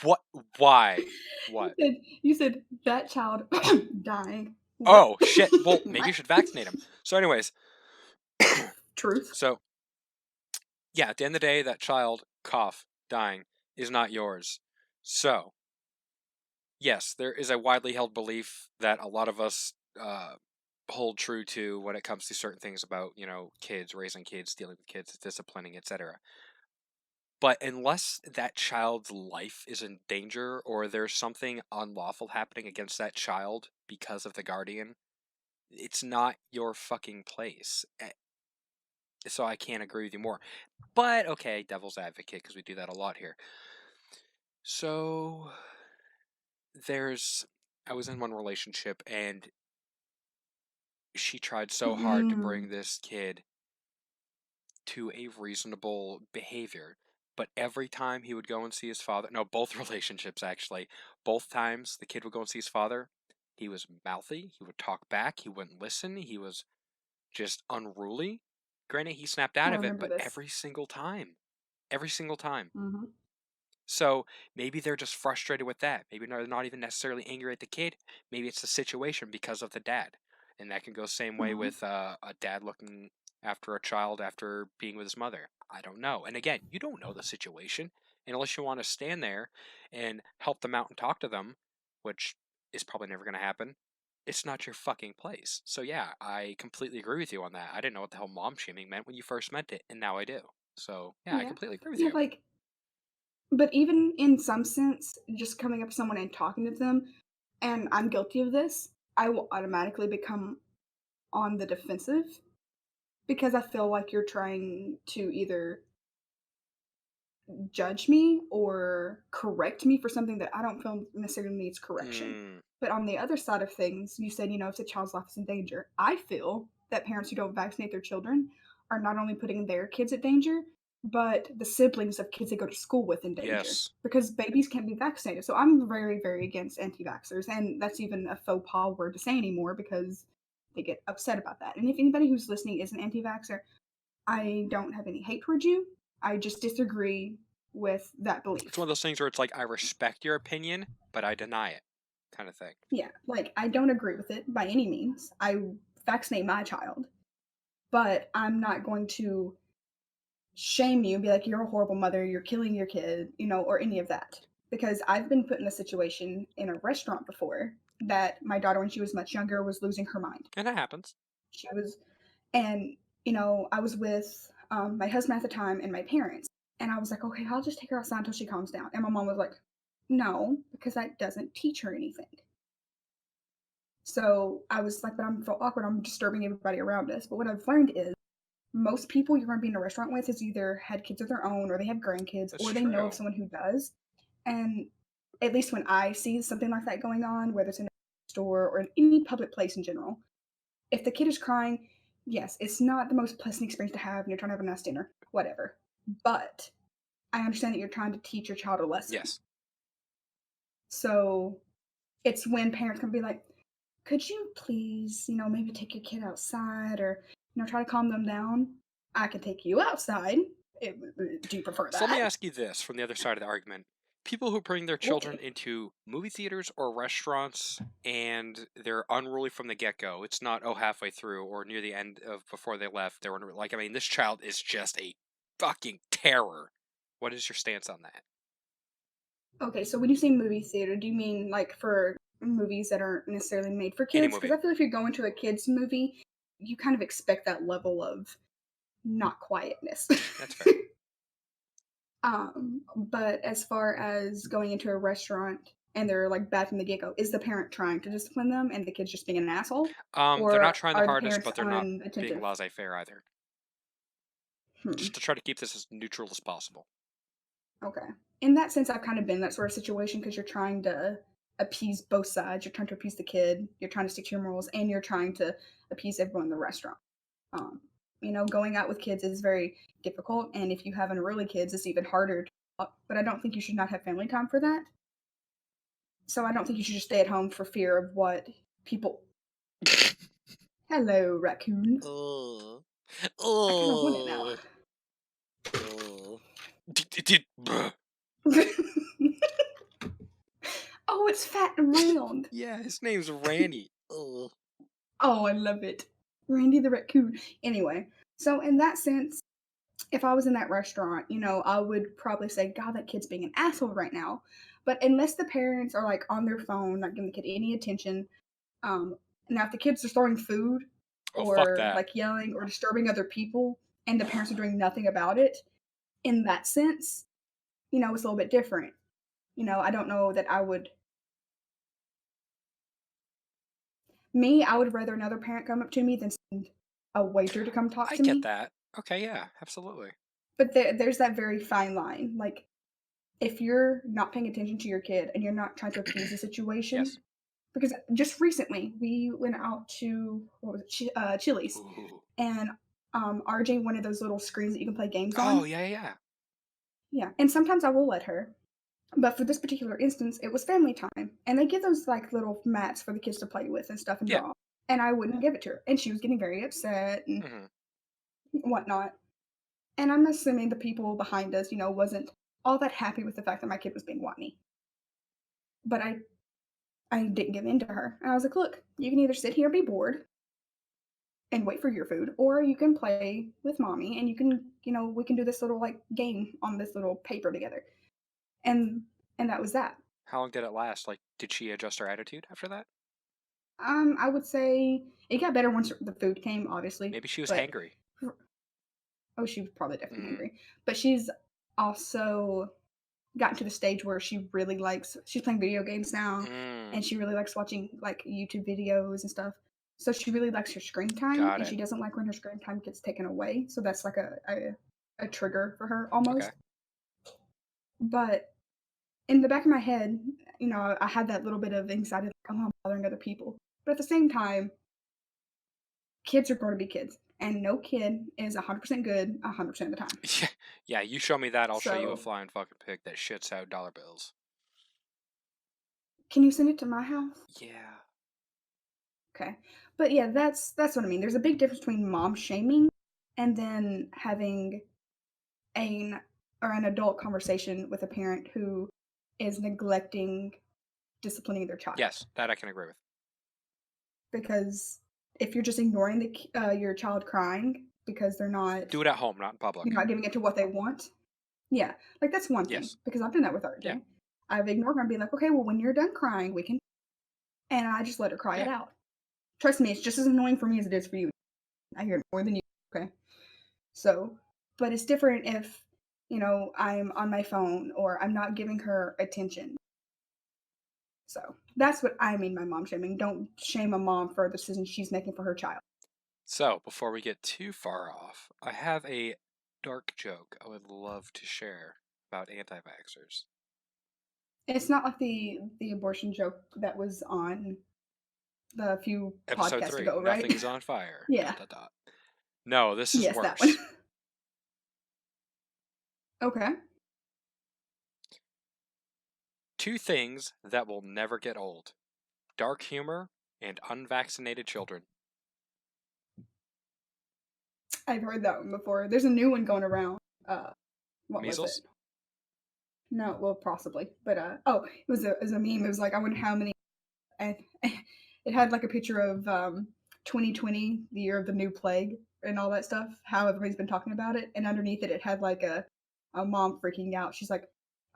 What? Why? What? you said that child dying. What? Oh shit! Well, maybe What? you should vaccinate him. So, anyways, Truth. so yeah, at the end of the day, that child, cough, dying, is not yours. So, yes, there is a widely held belief that a lot of us hold true to when it comes to certain things about, kids, raising kids, dealing with kids, disciplining, etc. But unless that child's life is in danger or there's something unlawful happening against that child because of the guardian, it's not your fucking place. So I can't agree with you more. But okay, devil's advocate, because we do that a lot here. So I was in one relationship and she tried so hard to bring this kid to a reasonable behavior. But every time he would go and see his father, no, both relationships actually, both times the kid would go and see his father, he was mouthy, he would talk back, he wouldn't listen, he was just unruly. Granted, he snapped I out of it, remember but this. every single time. Every single time. Mm-hmm. So maybe they're just frustrated with that. Maybe they're not even necessarily angry at the kid. Maybe it's the situation because of the dad. And that can go same way Mhm. with a dad looking after a child after being with his mother. I don't know. And again, you don't know the situation. And unless you want to stand there and help them out and talk to them, which is probably never going to happen, it's not your fucking place. So yeah, I completely agree with you on that. I didn't know what the hell mom shaming meant when you first meant it, and now I do. So yeah, I Yeah. completely agree with Yeah, you. like but even in some sense, just coming up to someone and talking to them, and I'm guilty of this, I will automatically become on the defensive because I feel like you're trying to either judge me or correct me for something that I don't feel necessarily needs correction. Mm, But on the other side of things, you said, if the child's life is in danger, I feel that parents who don't vaccinate their children are not only putting their kids at danger, but the siblings of kids they go to school with in danger yes. because babies can't be vaccinated. So I'm very, very against anti vaxxers. And that's even a faux pas word to say anymore because they get upset about that. And if anybody who's listening is an anti vaxxer, I don't have any hate towards you. I just disagree with that It's one belief. of those things where it's like I respect your opinion, but I deny it, kind of thing. Yeah, like I don't agree with it by any means. I vaccinate my child, but I'm not going to shame you and be like, you're a horrible mother, you're killing your kid, or any of that. Because I've been put in a situation in a restaurant before that my daughter, when she was much younger, was losing her mind. And that happens. She was, and I was with my husband at the time and my parents, and I was like, okay, I'll just take her outside until she calms down. And my mom was like, no, because that doesn't teach her anything. So I was like, but I'm feel awkward. I'm disturbing everybody around us. But what I've learned is most people you're going to be in a restaurant with is either had kids of their own, or they have grandkids, That's or they know true. of someone who does. And at least when I see something like that going on, whether it's in a store or in any public place in general, if the kid is crying, yes, it's not the most pleasant experience to have, and you're trying to have a nice dinner, whatever. But I understand that you're trying to teach your child a lesson. Yes. So it's when parents can be like, could you please, maybe take your kid outside or, try to calm them down? I can take you outside. Do you prefer So let me that? ask you this from the other side of the argument. People who bring their children Okay. into movie theaters or restaurants and they're unruly from the get-go. It's not, oh, halfway through or near the end of before they left. They're unruly. Like, I mean, this child is just a fucking terror. What is your stance on that? Okay, so when you say movie theater, do you mean like for movies that aren't necessarily made for Any kids? Because movie. I feel if you're going to a kids movie, you kind of expect that level of not quietness. That's fair. But as far as going into a restaurant and they're like bad from the get go, is the parent trying to discipline them and the kid's just being an asshole? They're not Or trying the are the hardest, parents but they're not being unattentive? laissez-faire either. Hmm. Just to try to keep this as neutral as possible. Okay. In that sense, I've kind of been in that sort of situation because you're trying to appease both sides. You're trying to appease the kid, you're trying to stick to your morals, and you're trying to appease everyone in the restaurant. Um, going out with kids is very difficult, and if you have unruly kids, it's even harder. But I don't think you should not have family time for that. So I don't think you should just stay at home for fear of what people. Hello, raccoon. Oh. I kind of want it now. Oh. Oh. Bruh. Oh, it's fat and round. Yeah, his name's Randy. Oh. Oh, I love it. Randy the raccoon. Anyway, so in that sense, if I was in that restaurant, I would probably say, God, that kid's being an asshole right now. But unless the parents are like on their phone, not giving the kid any attention, now if the kids are throwing food Oh, fuck or that. like yelling or disturbing other people and the parents are doing nothing about it, in that sense, it's a little bit different. I don't know that I would. Me, I would rather another parent come up to me than send a waiter to come talk I to get me. that. Okay, yeah, absolutely. But there's that very fine line. Like, if you're not paying attention to your kid and you're not trying to appease the situation, Yes. because just recently we went out to what was it, Chili's, Ooh. and RJ wanted those little screens that you can play games Oh, on. yeah, yeah, yeah. Yeah, and sometimes I will let her, but for this particular instance, it was family time, and they give those like little mats for the kids to play with and stuff and Yeah. draw. And I wouldn't give it to her, and she was getting very upset and Hmm. whatnot. And I'm assuming the people behind us, wasn't all that happy with the fact that my kid was being whiny. But I didn't give in to her. And I was like, "Look, you can either sit here and be bored and wait for your food, or you can play with mommy and you can, we can do this little like game on this little paper together." And that was that. How long did it last? Like, did she adjust her attitude after that? I would say it got better once the food came, obviously, Maybe she was but hangry. oh, she was probably definitely Mm. hungry. But she's also gotten to the stage where she's playing video games now, Mm. and she really likes watching like YouTube videos and stuff. So she really likes her screen time, Got and it. she doesn't like when her screen time gets taken away. So that's like a trigger for her Okay. almost. But in the back of my head, I had that little bit of anxiety, like, oh, I'm bothering other people. But at the same time, kids are going to be kids, and no kid is 100% good 100% of the time. Yeah, yeah. You show me that, I'll show you a So, flying fucking pig that shits out dollar bills. can you send it to my house? Yeah. Okay. But yeah, that's what I mean. There's a big difference between mom shaming and then having an adult conversation with a parent who is neglecting disciplining their child. Yes, that I can agree with. Because if you're just ignoring your child crying because Do it at home, not in public. you're not giving it to what they want, yeah, like that's one thing. Yes. Because I've done that with RJ. Yeah. I've ignored her and been like, okay, well, when you're done crying, we can, and I just let her cry it Yeah. out. Trust me, it's just as annoying for me as it is for you. I hear it more than you. Okay. So, but it's different if, I'm on my phone or I'm not giving her attention. So that's what I mean by mom shaming. Don't shame a mom for the decision she's making for her child. So, before we get too far off, I have a dark joke I would love to share about anti-vaxxers. It's not like the abortion joke that was on the few Episode podcasts 3, ago, right? Nothing's on fire. Yeah. Dot, dot, dot. No, this is Yes, that one. worse. Okay. 2 things that will never get old. Dark humor and unvaccinated children. I've heard that one before. There's a new one going around. What was Measles? it? No, well, possibly, but it was a meme. It was like, I wonder how many. I, it had like a picture of 2020, the year of the new plague, and all that stuff. How everybody's been talking about it, and underneath it, it had like a mom freaking out. She's like,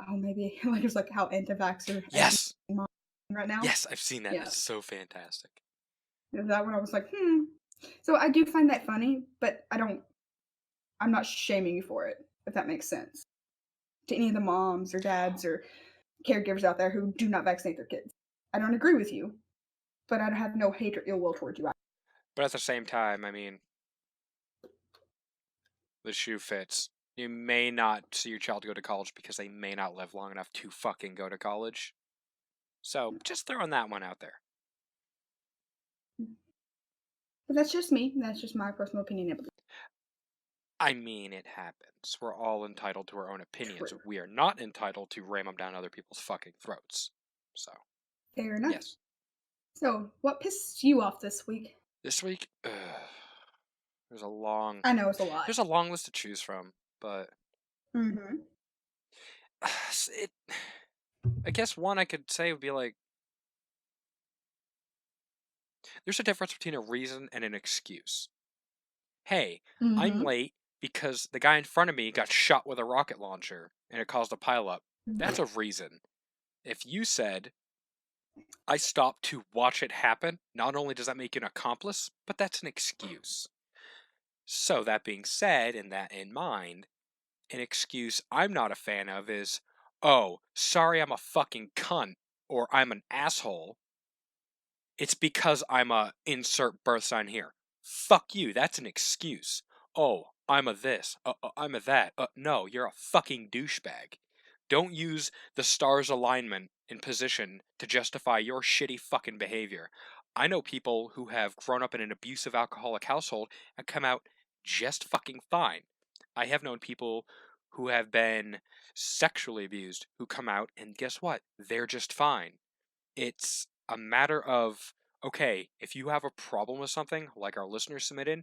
"Oh, maybe like it's like how anti-vaxxer Yes! mom right now." Yes, I've seen that. Yeah. It's so fantastic. That one I was like, hmm. So I do find that funny, but I'm not shaming you for it, if that makes sense. To any of the moms or dads or caregivers out there who do not vaccinate their kids. I don't agree with you, but I have no hate or ill will towards you. But at the same time, I mean, the shoe fits. You may not see your child go to college because they may not live long enough to fucking go to college. So, just throwing that one out there. But that's just me. That's just my personal opinion. I mean, it happens. We're all entitled to our own opinions. True. We are not entitled to ram them down other people's fucking throats. So, Fair enough. yes. So, what pissed you off this week? This week, there's a long... I know it's a lot. There's a long list to choose from, but... Mm-hmm. I guess one I could say would be like... There's a difference between a reason and an excuse. Hey, I'm Mm-hmm. late because the guy in front of me got shot with a rocket launcher and it caused a pileup. That's a reason. If you said, I stopped to watch it happen, not only does that make you an accomplice, but that's an excuse. So, that being said, and that in mind, an excuse I'm not a fan of is, oh, sorry I'm a fucking cunt, or I'm an asshole. It's because I'm a insert birth sign here. Fuck you, that's an excuse. Oh, I'm a this, I'm a that. No, you're a fucking douchebag. Don't use the stars' alignment in position to justify your shitty fucking behavior. I know people who have grown up in an abusive alcoholic household and come out just fucking fine. I have known people who have been sexually abused who come out and guess what? They're just fine. It's a matter of, okay, if you have a problem with something, like our listeners submitted,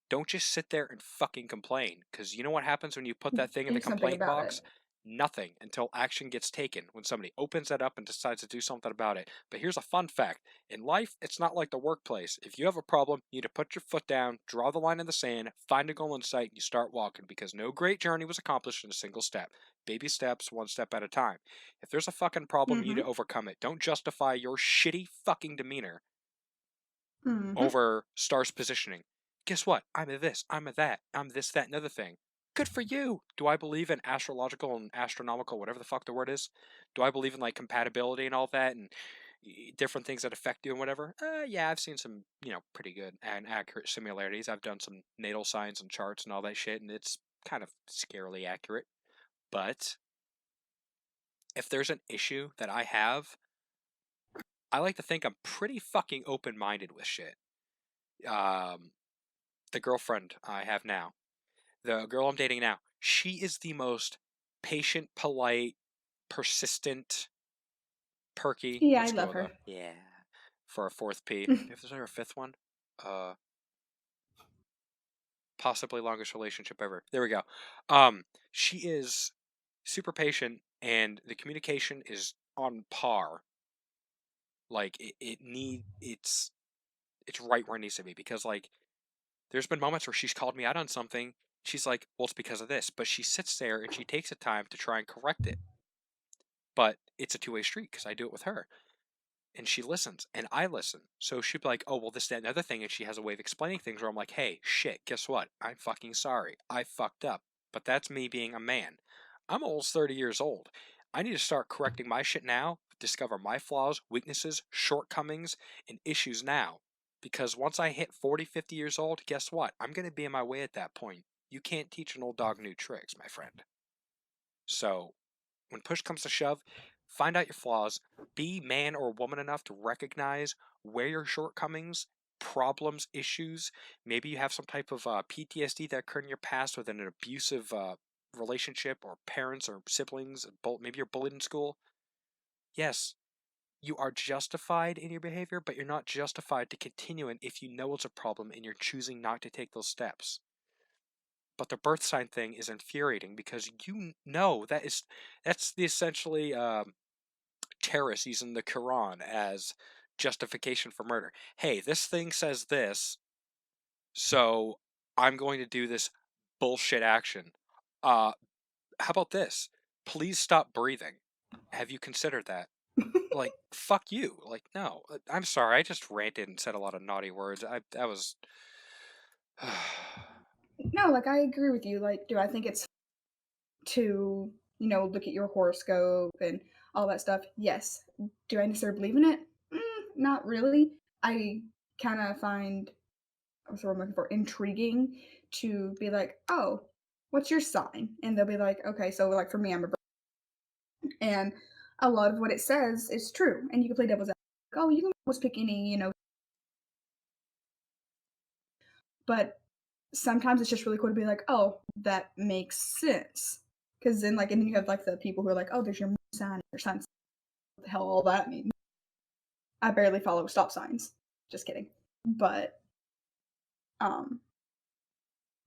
don't just sit there and fucking complain. Because you know what happens when you put that thing in Do the something complaint about box? it. Nothing until action gets taken, when somebody opens that up and decides to do something about it. But here's a fun fact. In life, it's not like the workplace. If you have a problem, you need to put your foot down, draw the line in the sand, find a goal in sight, and you start walking, because no great journey was accomplished in a single step. Baby steps, one step at a time. If there's a fucking problem, you need Mm-hmm. to overcome it. Don't justify your shitty fucking demeanor Mm-hmm. over stars positioning. Guess what? I'm a this, I'm a that, I'm this, that, and other thing. Good for you. Do I believe in astrological and astronomical, whatever the fuck the word is? Do I believe in like compatibility and all that and different things that affect you and whatever? Yeah, I've seen some, pretty good and accurate similarities. I've done some natal signs and charts and all that shit, and it's kind of scarily accurate. But if there's an issue that I have, I like to think I'm pretty fucking open minded with shit. Um, the girlfriend I have now, the girl I'm dating now, she is the most patient, polite, persistent, perky. Yeah, I Let's go love with a her. yeah for a fourth P. If there's ever a fifth one, uh, possibly longest relationship ever. There we go. She is super patient, and the communication is on par. Like it's right where it needs to be, because like there's been moments where she's called me out on something. She's like, well, it's because of this. But she sits there and she takes the time to try and correct it. But it's a two-way street, because I do it with her. And she listens and I listen. So she'd be like, oh, well, this, that, and other thing. And she has a way of explaining things where I'm like, hey, shit, guess what? I'm fucking sorry. I fucked up. But that's me being a man. I'm almost 30 years old. I need to start correcting my shit now, discover my flaws, weaknesses, shortcomings, and issues now. Because once I hit 40, 50 years old, guess what? I'm going to be in my way at that point. You can't teach an old dog new tricks, my friend. So when push comes to shove, find out your flaws, be man or woman enough to recognize where your shortcomings, problems, issues, maybe you have some type of PTSD that occurred in your past with an abusive relationship, or parents or siblings, maybe you're bullied in school. Yes, you are justified in your behavior, but you're not justified to continue it if you know it's a problem and you're choosing not to take those steps. But the birth sign thing is infuriating, because you know that's the essentially terrorists using the Quran as justification for murder. Hey, this thing says this, so I'm going to do this bullshit action. Uh, how about this? Please stop breathing. Have you considered that? Like, fuck you. Like, no. I'm sorry. I just ranted and said a lot of naughty words. That was. No, like I agree with you. Like, do I think it's to, look at your horoscope and all that stuff? Yes. Do I necessarily believe in it? Not really. I kind of find, what's the word I'm looking for, intriguing to be like, oh, what's your sign? And they'll be like, okay, so like for me, I'm a Virgo. And a lot of what it says is true. And you can play devil's advocate. Oh, you can always pick any, but sometimes it's just really cool to be like, oh, that makes sense. Because then, like, and then you have like the people who are like, oh, there's your moon sign, your sign. What the hell all that means? I barely follow stop signs. Just kidding. But um,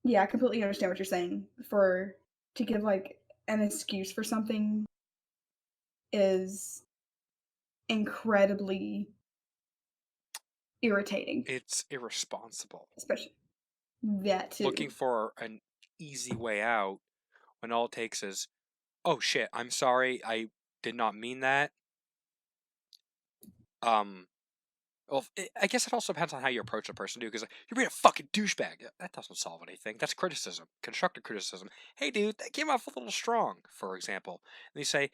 yeah, I completely understand what you're saying. For to give like an excuse for something is incredibly irritating, It's irresponsible. especially that Looking too. for an easy way out when all it takes is, oh shit, I'm sorry, I did not mean that. Um, well, I guess it also depends on how you approach a person, too, because you're being a fucking douchebag. That doesn't solve anything. That's criticism, constructive criticism. Hey, dude, that came off a little strong, for example. And you say,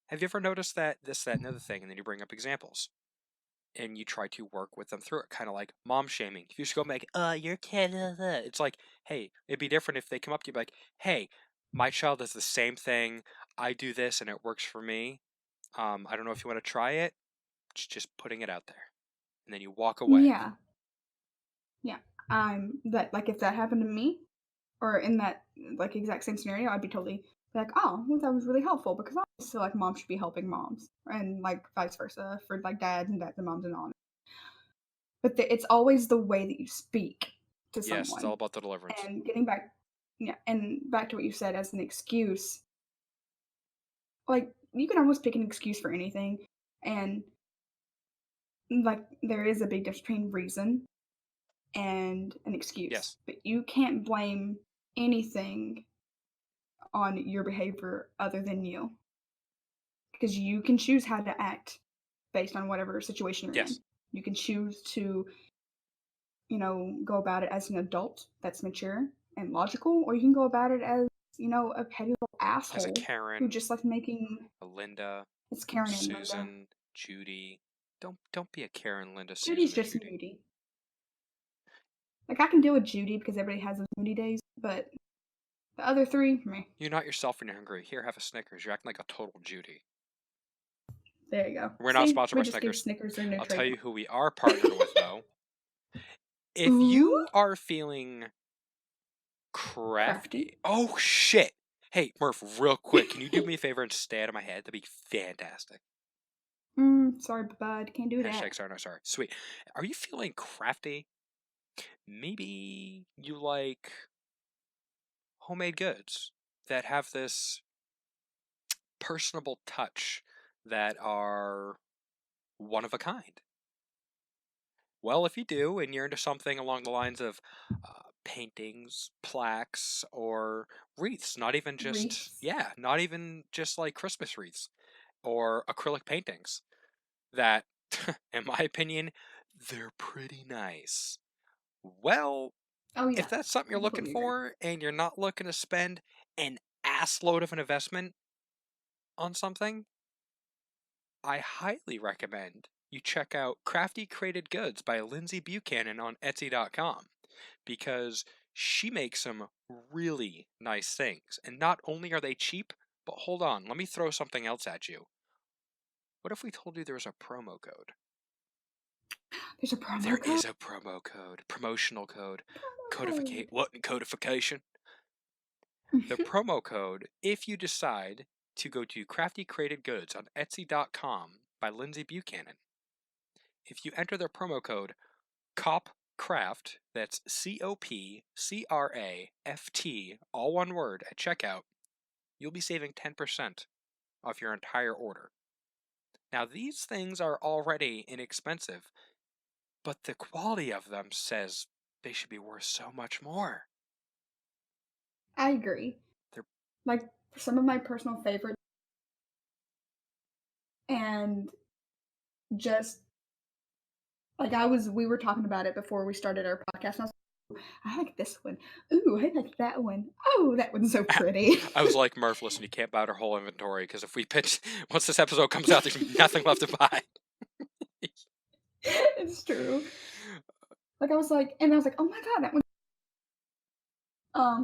have you ever noticed that this, that, and the other thing? And then you bring up examples. And you try to work with them through it, kind of like mom shaming. If you just go make, your kid, it's like, hey, it'd be different if they come up to you like, hey, my child does the same thing. I do this and it works for me. I don't know if you want to try it. Just putting it out there. And then you walk away. Yeah, yeah. That like if that happened to me, or in that like exact same scenario, I'd be totally like, oh, well, that was really helpful because I always feel like moms should be helping moms, and like vice versa for like dads and moms and all. But it's always the way that you speak to Yes, it's all someone. about the deliverance. And getting back, yeah, and back to what you said as an excuse. like, you can almost pick an excuse for anything, and, like, there is a big difference between reason and an excuse, Yes. but you can't blame anything on your behavior other than you, because you can choose how to act based on whatever situation you're in. Yes. You can choose to, go about it as an adult that's mature and logical, or you can go about it as, a petty little As a asshole who Karen, just like making a Linda, it's Karen and Linda. Susan, Judy. Don't be a Karen, Linda, Judy's Susan, or just Judy. moody. Like I can deal with Judy because everybody has those moody days, but the other three, meh. You're not yourself when you're hungry. Here, have a Snickers. You're acting like a total Judy. There you go. We're not See, sponsored we by just give Snickers. Snickers their new I'll tell you trademark. who we are partnered with, though. If Ooh, you are feeling crafty. crafty. Oh, shit. Hey, Murph, real quick, can you do me a favor and stay out of my head? That'd be fantastic. Sorry, bud, can't do that. Hashtag sorry, no sorry. Sweet. Are you feeling crafty? Maybe you like homemade goods that have this personable touch that are one of a kind. Well, if you do, and you're into something along the lines of paintings, plaques, or wreaths, Wreaths. not even just like Christmas wreaths or acrylic paintings, that, in my opinion, they're pretty nice. Well, Oh if yeah, that's something I you're looking completely agree. for and you're not looking to spend an ass load of an investment on something, I highly recommend you check out Crafty Created Goods by Lindsay Buchanan on Etsy.com because she makes some really nice things. And not only are they cheap, but hold on, let me throw something else at you. What if we told you there was a promo code? There's a promo There code. is a promo code, promotional code, Code. codification. The promo code, if you decide to go to Crafty Created Goods on Etsy.com by Lindsay Buchanan, if you enter their promo code COPCRAFT, that's COPCRAFT, all one word, at checkout, you'll be saving 10% off your entire order. Now, these things are already inexpensive, but the quality of them says they should be worth so much more. I agree. They're Like some of my personal favorites, and just like we were talking about it before we started our podcast. And I was like, I like this one. Ooh, I like that one. Oh, that one's so pretty. I was like, Murph, listen, you can't buy our whole inventory because if we pitch, once this episode comes out, there's nothing left to buy. It's true. Like I was like, oh my god, that one.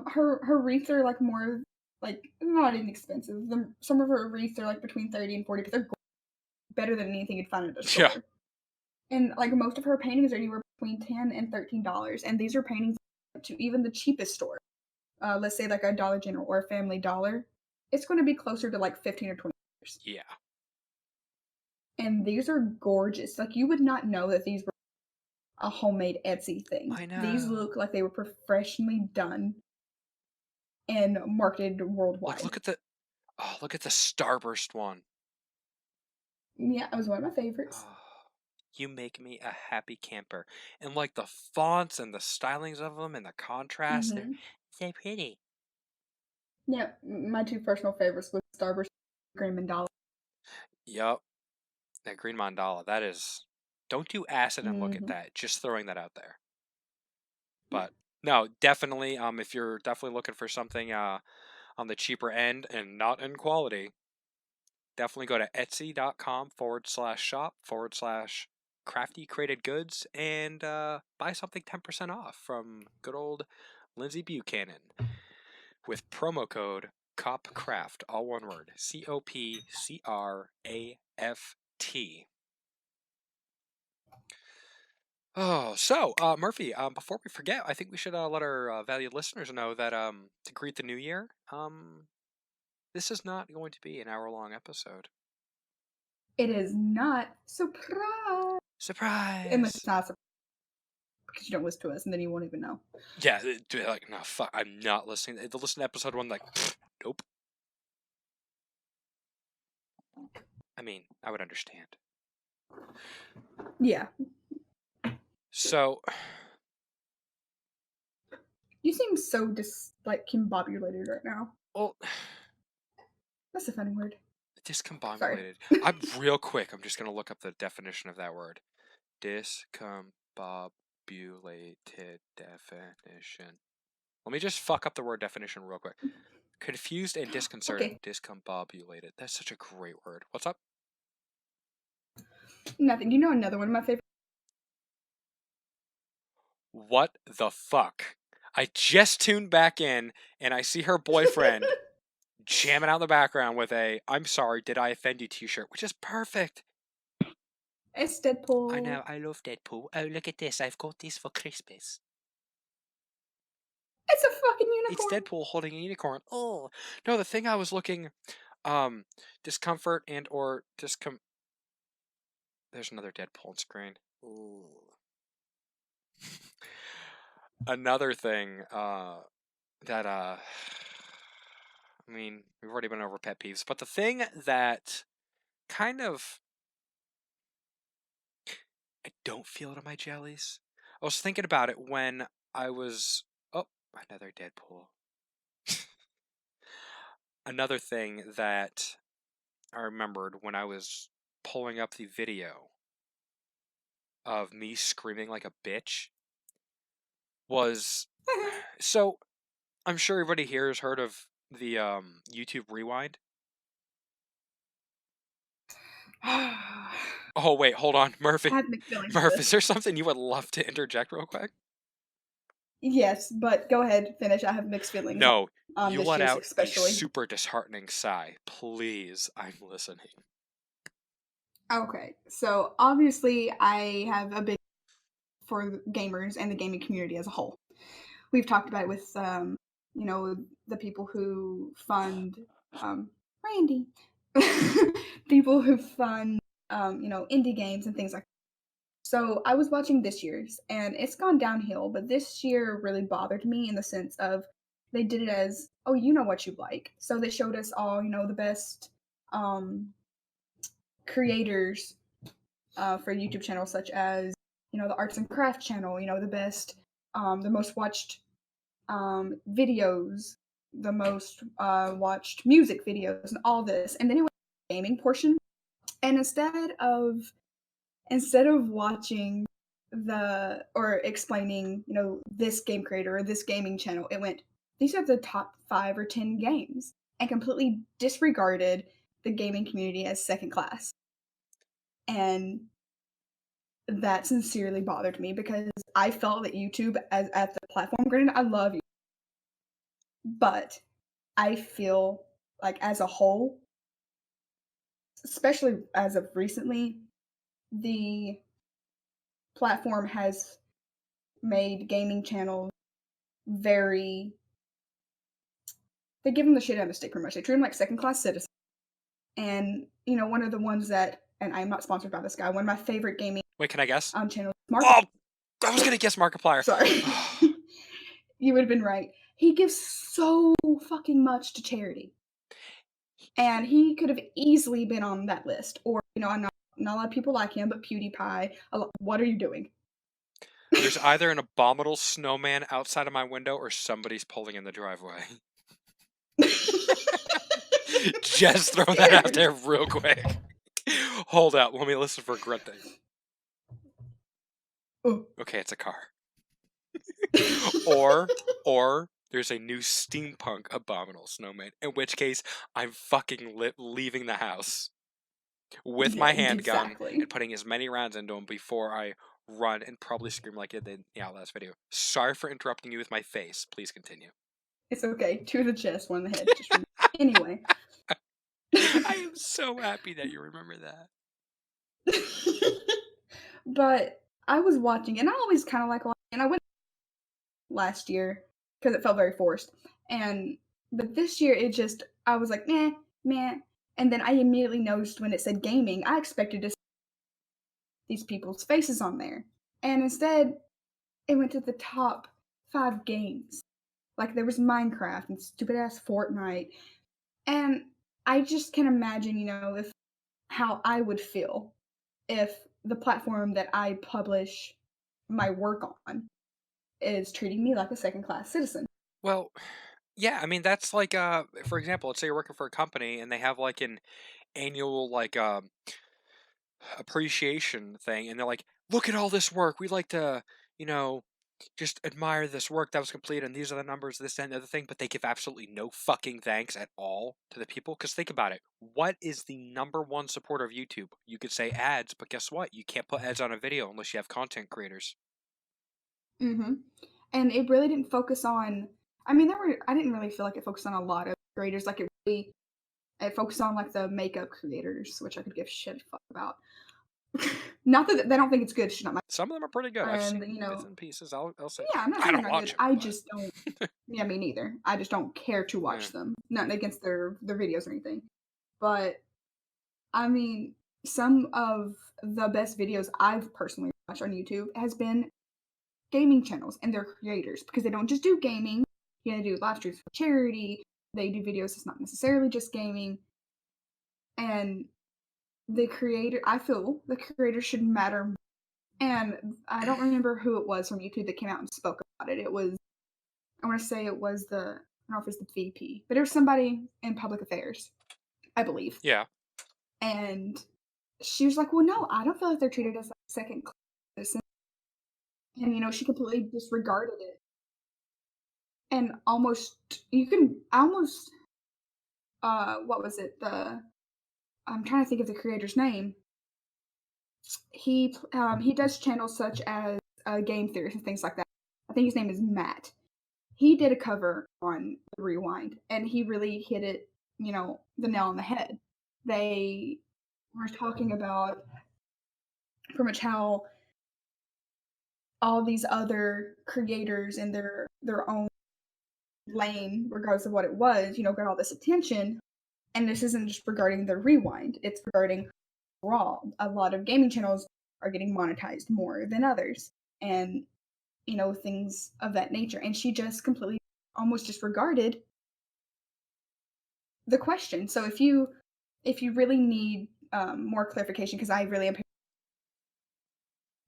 Her wreaths are like more like not inexpensive. Some of her wreaths are like between 30 and 40, but they're better than anything you'd find at a Yeah. store. And like most of her paintings are anywhere between $10 and $13, and these are paintings to even the cheapest store. Let's say like a Dollar General or a Family Dollar. It's going to be closer to like 15 or $20. Yeah. And these are gorgeous. Like you would not know that these were a homemade Etsy thing. I know. These look like they were professionally done and marketed worldwide. Look at the Starburst one. Yeah, it was one of my favorites. Oh, you make me a happy camper. And like the fonts and the stylings of them and the contrast, they're so pretty. Yeah, my two personal favorites was Starburst and Green Mandala. Yup. That green mandala, that is. Don't do acid and look at Mhm. that. Just throwing that out there. But no, definitely. If you're definitely looking for something on the cheaper end and not in quality, definitely go to etsy.com/shop/crafty created goods and buy something 10% off from good old Lindsay Buchanan with promo code COPCRAFT, all one word, COPCRAFT. Oh, so Murphy, before we forget, I think we should let our valued listeners know that to greet the new year, this is not going to be an hour-long episode. It is not surprise. Unless it's Surprise! not surprise because you don't listen to us and then you won't even know. Yeah, like, no, fuck, I'm not listening. They'll listen to episode 1 like, nope. I mean, I would understand. Yeah. So, You seem so discombobulated right now. well, That's a funny word. Sorry. discombobulated. I'm real quick. I'm just gonna look up the definition of that word. Discombobulated definition. Let me just fuck up the word definition real quick. Confused and disconcerted. Okay. Discombobulated. That's such a great word. What's up? Nothing. You know another one of my favorite. What the fuck? I just tuned back in and I see her boyfriend jamming out in the background with a "I'm sorry, did I offend you" t-shirt, which is perfect. It's Deadpool. I know, I love Deadpool. Oh, look at this. I've got this for Christmas. It's a fucking unicorn. It's Deadpool holding a unicorn. Oh, no, the thing I was looking, discomfort and or there's another Deadpool on screen. Ooh. Another thing, that, I mean, we've already been over pet peeves, but the thing that kind of, I don't feel it in my jellies. I was thinking about it when I was, oh, another Deadpool. Another thing that I remembered when I was pulling up the video of me screaming like a bitch was, so I'm sure everybody here has heard of the YouTube Rewind. Oh wait, hold on, Murphy. I have mixed feelings. Murph, is there something you would love to interject real quick? Yes, but go ahead, finish. I have mixed feelings. No, on you this let juice, out especially. a super disheartening sigh. Please, I'm listening. Okay, so obviously I have a big for gamers and the gaming community as a whole. We've talked about it with the people who fund Randy, people who fund indie games and things like that. So I was watching this year's and it's gone downhill, but this year really bothered me in the sense of they did it as, oh, you know what you like. So they showed us all, the best creators for YouTube channels such as, the arts and craft channel, the best, the most watched videos, the most watched music videos, and all this. And then it went to the gaming portion. And instead of watching or explaining, this game creator or this gaming channel, it went, these are the top 5 or 10 games, and completely disregarded the gaming community as second class. And that sincerely bothered me because I felt that YouTube as at the platform, granted, I love you, but I feel like as a whole, especially as of recently, the platform has made gaming channels very. They give them the shit out of the stick pretty much. They treat them like second class citizens. And one of the ones that, and I'm not sponsored by this guy. One of my favorite gaming Wait, can I guess? channels, Oh, I was gonna guess Markiplier. Sorry. You would have been right. He gives so fucking much to charity. And he could have easily been on that list. Or, I'm not a lot of people like him, but PewDiePie. What are you doing? There's either an abominable snowman outside of my window or somebody's pulling in the driveway. Just throw that out there real quick. Hold up, let me listen for grunting. Oh. Okay, it's a car. or there's a new steampunk abominable snowman, in which case I'm fucking leaving the house with my handgun and putting as many rounds into him before I run and probably scream like I did in the last video. Sorry for interrupting you with my face. Please continue. It's okay. 2 to the chest, 1 in the head. Anyway. I am so happy that you remember that. But I was watching, and I always kind of like watching, and I went last year because it felt very forced. But this year, I was like, meh, meh. And then I immediately noticed when it said gaming, I expected to see these people's faces on there. And instead, it went to the top 5 games. Like there was Minecraft and stupid ass Fortnite. And I just can imagine, if how I would feel if the platform that I publish my work on is treating me like a second class citizen. Well, yeah, I mean that's like for example, let's say you're working for a company and they have like an annual like appreciation thing and they're like, "Look at all this work. We like to, you know, just admire this work that was completed and these are the numbers, this and the other thing," but they give absolutely no fucking thanks at all to the people. Cuz think about it. What is the number one supporter of YouTube? You could say ads, but guess what? You can't put ads on a video unless you have content creators. Mhm. And it really didn't focus on I mean, I didn't really feel like it focused on a lot of creators, like, it focused on, like, the makeup creators, which I could give shit a fuck about. Not that they don't think it's good, it's just not my Some of them are pretty good. I've and, seen bits and pieces. I'll say yeah, I'm not I saying they're don't not good, watch them, I but just don't yeah, me neither. I just don't care to yeah. watch them. Nothing against their videos or anything. But, I mean, some of the best videos I've personally watched on YouTube has been gaming channels and their creators because they don't just do gaming. You know, they do live streams for charity. They do videos that's not necessarily just gaming. And I feel the creator should matter. And I don't remember who it was from YouTube that came out and spoke about it. I want to say it was I don't know if it's the VP, but it was somebody in public affairs, I believe. Yeah. And she was like, well, no, I don't feel like they're treated as like second class citizens. And, she completely disregarded it. And almost, what was it? I'm trying to think of the creator's name. He does channels such as game theories and things like that. I think his name is Matt. He did a cover on the Rewind, and he really hit it, the nail on the head. They were talking about pretty much how all these other creators in their own lane, regardless of what it was, got all this attention. And this isn't just regarding the Rewind; it's regarding Raw. A lot of gaming channels are getting monetized more than others, and things of that nature. And she just completely almost disregarded the question. So if you really need more clarification, because I really am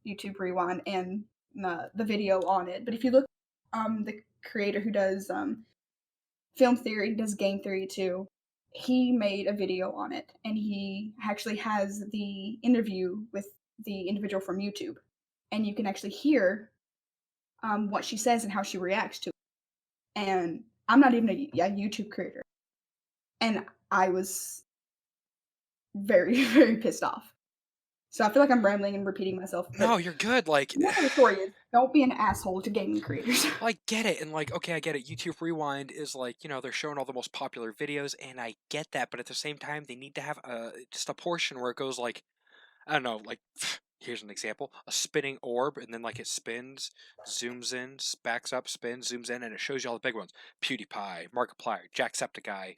YouTube Rewind and the video on it, but if you look, the creator who does film theory, does game theory too. He made a video on it, and he actually has the interview with the individual from YouTube, and you can actually hear what she says and how she reacts to it. And I'm not even a YouTube creator, and I was very, very pissed off. So I feel like I'm rambling and repeating myself, No, but you're good. Like, the moral of the story is don't be an asshole to gaming creators. well, I get it. And like, okay, I get it. YouTube Rewind is like, they're showing all the most popular videos, and I get that. But at the same time, they need to have just a portion where it goes like, I don't know, like here's an example: a spinning orb, and then like it spins, zooms in, backs up, spins, zooms in, and it shows you all the big ones: PewDiePie, Markiplier, Jacksepticeye,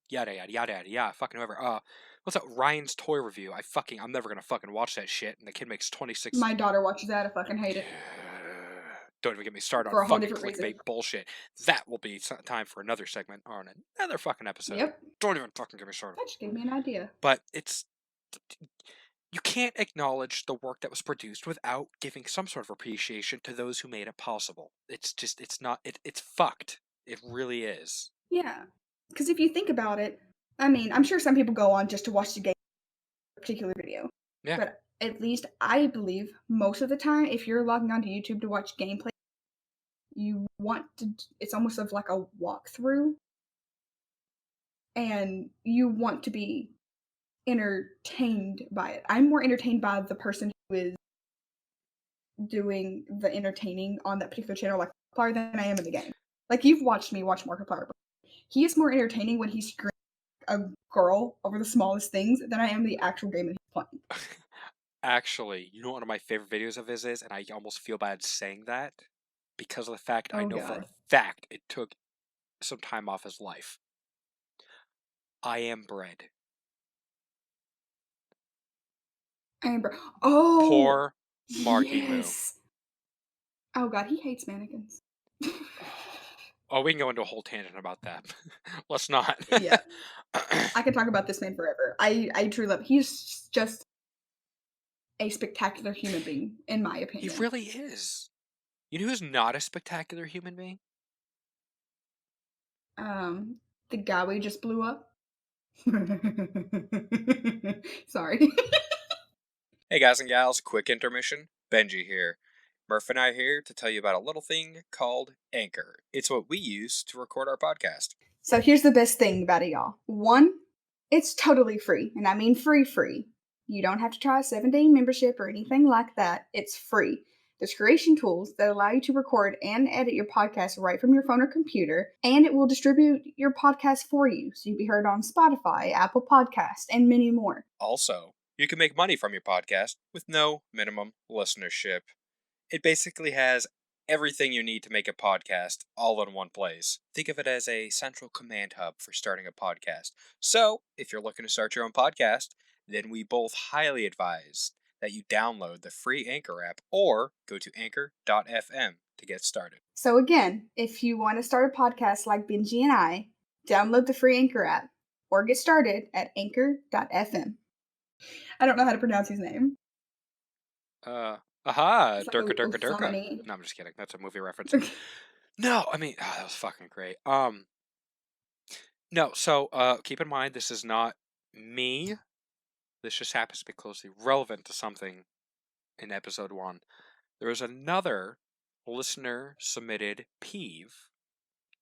yada yada yada yada yada, fucking whoever. What's up? Ryan's toy review. I'm never gonna fucking watch that shit. And the kid makes 26. My daughter watches that. I fucking hate it Don't even get me started on for a whole fucking different reason. clickbait bullshit. That will be time for another segment or another fucking episode. Yep, Don't even fucking get me started. that just gave me an idea. But you can't acknowledge the work that was produced without giving some sort of appreciation to those who made it possible. It's fucked. It really is. Yeah, because if you think about it, I mean, I'm sure some people go on just to watch the game particular video, Yeah. but at least I believe most of the time, if you're logging onto YouTube to watch gameplay, you want to. It's almost of like a walkthrough, and you want to be entertained by it. I'm more entertained by the person who is doing the entertaining on that particular channel, like Markiplier, than I am in the game. Like you've watched me watch Markiplier. He is more entertaining when he's screaming a girl over the smallest things than I am the actual game that he's playing. Actually, you know what one of my favorite videos of his is, and I almost feel bad saying that because of the fact I Oh know for a god. fact it took some time off his life. I Am Bread. Amber. Oh Poor Marky Moo. yes. Oh god, he hates mannequins. Oh, we can go into a whole tangent about that. Let's not. Yeah, I could talk about this man forever. I truly love. He's just a spectacular human being, in my He opinion. really is. You know who's not a spectacular human being? Um, the guy we just blew up. Sorry. Hey guys and gals, quick intermission. Benji here. Murph and I here to tell you about a little thing called Anchor. It's what we use to record our podcast. So here's the best thing about it, y'all. One, it's totally free, and I mean free. You don't have to try a 7-day membership or anything like that. It's free. There's creation tools that allow you to record and edit your podcast right from your phone or computer, and it will distribute your podcast for you, so you'll be heard on Spotify, Apple Podcasts, and many more. Also, you can make money from your podcast with no minimum listenership. It basically has everything you need to make a podcast all in one place. Think of it as a central command hub for starting a podcast. So, if you're looking to start your own podcast, then we both highly advise that you download the free Anchor app or go to anchor.fm to get started. So again, if you want to start a podcast like Benji and I, download the free Anchor app or get started at anchor.fm. I don't know how to pronounce his name. Aha, It's like Durka Durka Durka. Flamini. No, I'm just kidding. That's a movie reference. No, I mean, that was fucking great. No, so, keep in mind, this is not me. This just happens to be closely relevant to something in episode 1. There was another listener submitted peeve,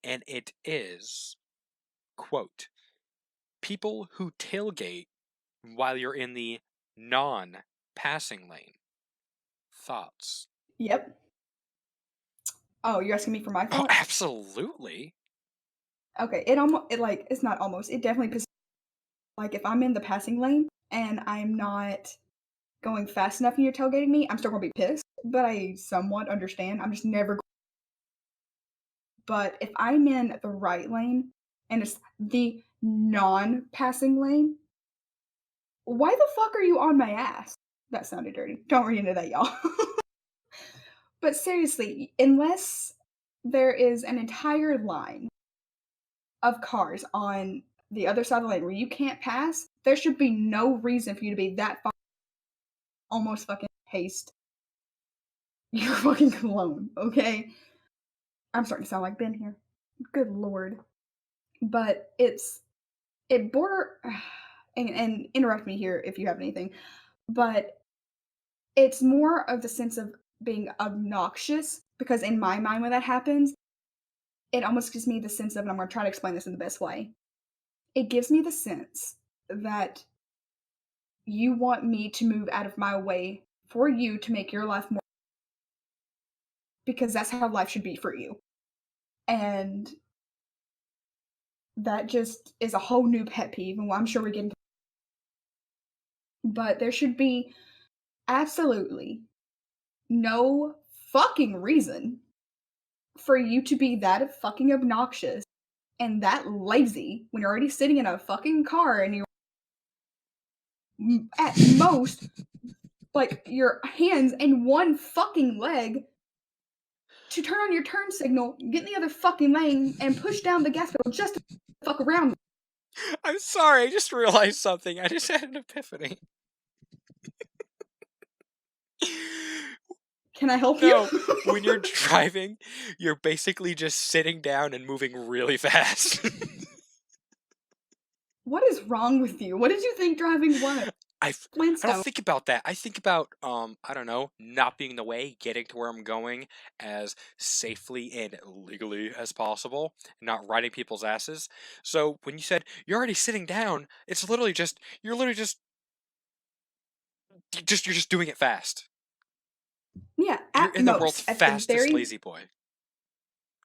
and it is, quote, people who tailgate while you're in the non-passing lane. Thoughts? Yep. Oh, you're asking me for my Oh, thoughts? absolutely. Okay, it's not almost. It definitely pisses. Like if I'm in the passing lane and I'm not going fast enough and you're tailgating me, I'm still gonna be pissed. But I somewhat understand. I'm just never. But if I'm in the right lane and it's the non-passing lane, why the fuck are you on my ass? That sounded dirty. Don't read into that, y'all. But seriously, unless there is an entire line of cars on the other side of the lane where you can't pass, there should be no reason for you to be that far. Almost fucking haste your fucking cologne, okay? I'm starting to sound like Ben here. Good lord. But it border and interrupt me here if you have anything, but it's more of the sense of being obnoxious because in my mind when that happens, it almost gives me the sense of, and I'm going to try to explain this in the best way. It gives me the sense that you want me to move out of my way for you to make your life more because that's how life should be for you. And that just is a whole new pet peeve, and I'm sure we get into. But there should be absolutely no fucking reason for you to be that fucking obnoxious and that lazy when you're already sitting in a fucking car and you're at most like your hands and one fucking leg to turn on your turn signal, get in the other fucking lane, and push down the gas pedal just to fuck around. I'm sorry, I just realized something. I just had an epiphany. Can I help No, you? when you're driving, you're basically just sitting down and moving really fast. What is wrong with you? What did you think driving was? I Flintstone. don't think about that. I think about, I don't know, not being in the way, getting to where I'm going as safely and legally as possible, and not riding people's asses. So when you said you're already sitting down, it's literally just you're just doing it fast. Yeah, You're at in the world's most, at the fastest very lazy boy.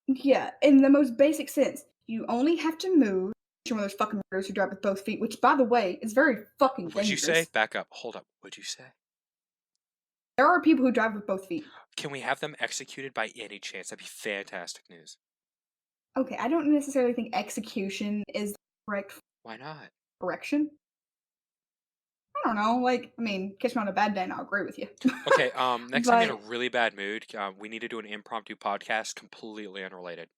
yeah, in the most basic sense, you only have to move. You're one of those fucking murderers who drive with both feet, which, by the way, is very fucking What'd you dangerous. say? Back up. Hold up. What'd you say? There are people who drive with both feet. Can we have them executed by any chance? That'd be fantastic news. Okay, I don't necessarily think execution is the correct Why not? correction. I don't know. Like, I mean, catch me on a bad day, and I'll agree with you. Okay, next time you're in But a really bad mood, we need to do an impromptu podcast completely unrelated.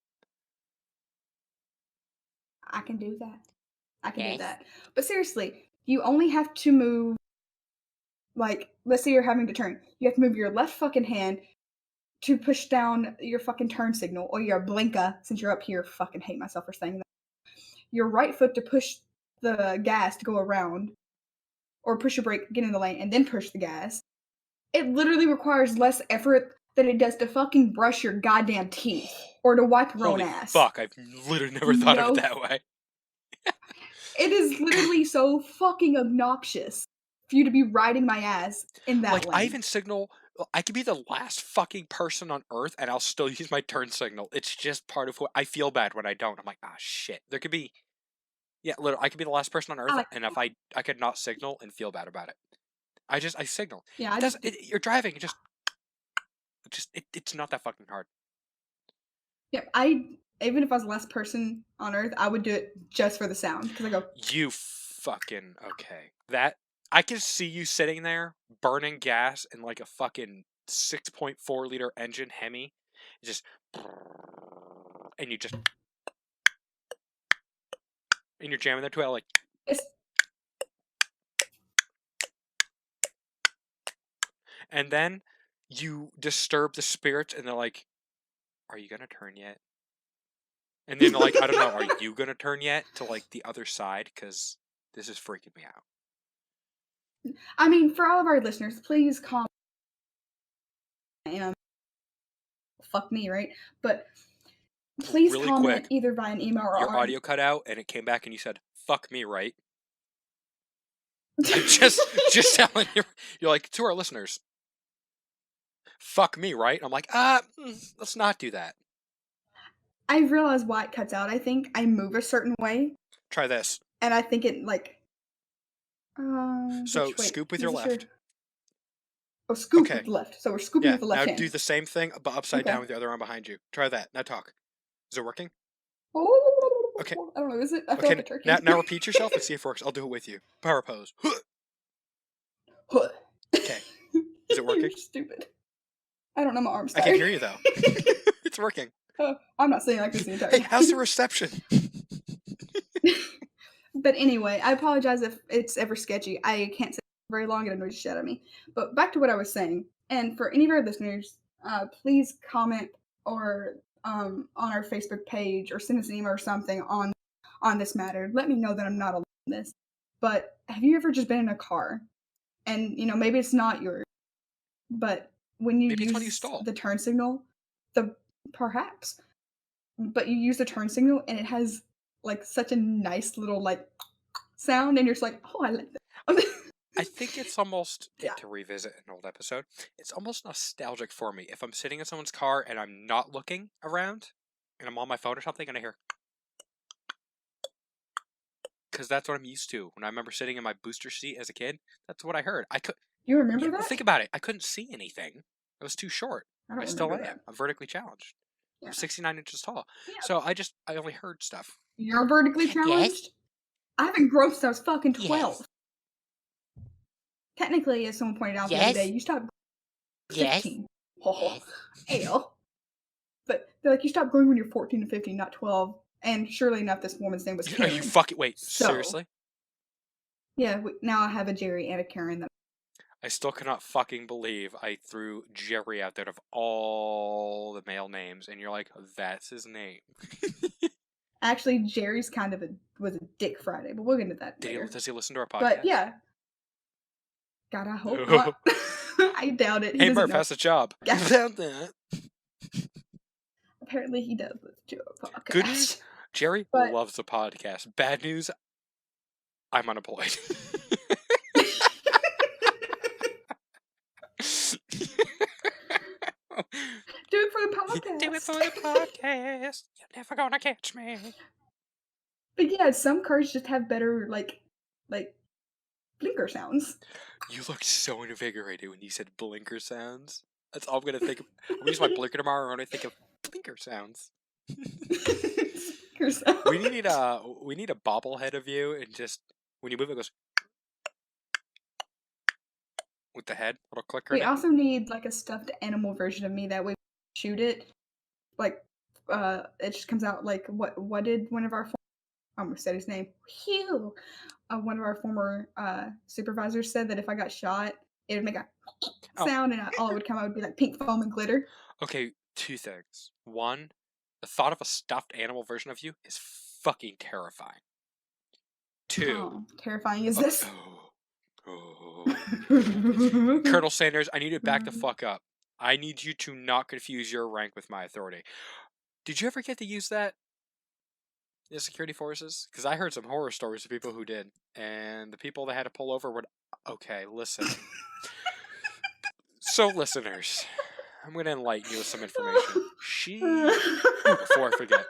I can do that. I can do Yes. that. But seriously, you only have to move, like, let's say you're having to turn. You have to move your left fucking hand to push down your fucking turn signal, or your blinker, since you're up here. Fucking hate myself for saying that. Your right foot to push the gas to go around, or push your brake, get in the lane, and then push the gas. It literally requires less effort than it does to fucking brush your goddamn teeth or to wipe your own Holy ass. fuck, I've literally never thought of it No, that way. it is literally so fucking obnoxious for you to be riding my ass in that Like, I lane. even signal, I could be the last fucking person on earth and I'll still use my turn signal. It's just part of what I feel bad when I don't. I'm like, ah, shit. There could be, yeah, literally, I could be the last person on I earth, like, and if I could not signal and feel bad about it. I signal. yeah, It I doesn't, just, you're driving, it's not that fucking hard. yeah, even if I was the last person on earth, I would do it just for the sound because I go, You fucking, okay. I can see you sitting there, burning gas in like a fucking 6.4 liter engine Hemi. Just, and you're jamming the 12 like, it's, and then you disturb the spirits and they're like, are you gonna turn yet? And then they're like, I don't know, are you gonna turn yet to like the other side? Because this is freaking me out. I mean, for all of our listeners, please comment. Fuck me, right? But please Really comment quick, either by an email or your on. audio cut out and it came back and you said, fuck me, right? I'm just telling you, you're like, to our listeners, fuck me, right? I'm like, let's not do that. I realized why it cuts out. I think I move a certain way, Try this. and I think it like. So Which way? scoop with your Is this left. Oh, scoop Okay. with the left. So we're scooping Yeah. with the left Now hand. do the same thing, but upside Okay. down with the other arm behind you. Try that. Now talk. Is it working? Okay. I don't know. Is it? I feel Okay. like a turkey. Now repeat yourself and see if it works. I'll do it with you. Power pose. Okay. Is it working? You're stupid. I don't know my arms. I can hear you though. It's working. I'm not saying like this the entire Hey, time. how's the reception? But anyway, I apologize if it's ever sketchy. I can't say very long. It annoys the shit out of me. But back to what I was saying. And for any of our listeners, please comment or on our Facebook page or send us an email or something on this matter. Let me know that I'm not alone in this. But have you ever just been in a car and maybe it's not yours, but when you Maybe it's use when you stall. the turn signal, perhaps, but you use the turn signal and it has like such a nice little like sound, and you're just like, oh, I like that. I think it's almost, Yeah. to revisit an old episode, it's almost nostalgic for me. If I'm sitting in someone's car and I'm not looking around, and I'm on my phone or something, and I hear, because that's what I'm used to. When I remember sitting in my booster seat as a kid, that's what I heard. You remember Yeah, that? think about it. I couldn't see anything. I was too short. I don't still remember am. that. I'm vertically challenged. Yeah. I'm 69 inches tall. Yeah. So I only heard stuff. You're vertically challenged? I haven't grown since I was fucking 12. Yes. Technically, as someone pointed out the other day, you stopped 15. Yes. Hell. But they're like, you stopped growing when you're 14 to 15, not 12. And surely enough, this woman's name was Are Karen. you fucking, wait, So- seriously? Yeah, now I have a Jerry and a Karen. I still cannot fucking believe I threw Jerry out there of all the male names, and you're like, that's his name. Actually, Jerry's kind of was a dick Friday, but we'll get into that later. Does he listen to our podcast? But yeah. God, I hope not. I doubt it. He Hey doesn't Murph, know. how's the job? Yeah. About that. Apparently he does listen to a podcast. Good news, Jerry But- loves the podcast. Bad news, I'm unemployed. Do it for the podcast. Do it for the podcast. You're never gonna catch me. But yeah, some cars just have better like blinker sounds. You look so invigorated when you said blinker sounds. That's all I'm gonna think of. I'm gonna use my blinker tomorrow and I think of blinker sounds. Blinker sounds. We need a bobblehead of you, and just when you move it goes with the head, little clicker. We in it. also need like a stuffed animal version of me. That way, we shoot it. Like, it just comes out like what did one of our I almost said his name. Hugh. One of our former supervisors said that if I got shot, it would make a Oh. sound, and all it would come out would be like pink foam and glitter. Okay, two things. One, the thought of a stuffed animal version of you is fucking terrifying. Two, Oh, terrifying is this? Colonel Sanders, I need to back the fuck up. I need you to not confuse your rank with my authority. Did you ever get to use that in security forces? Because I heard some horror stories of people who did, and the people that had to pull over would. Okay, listen. So, listeners, I'm going to enlighten you with some information. Before I forget,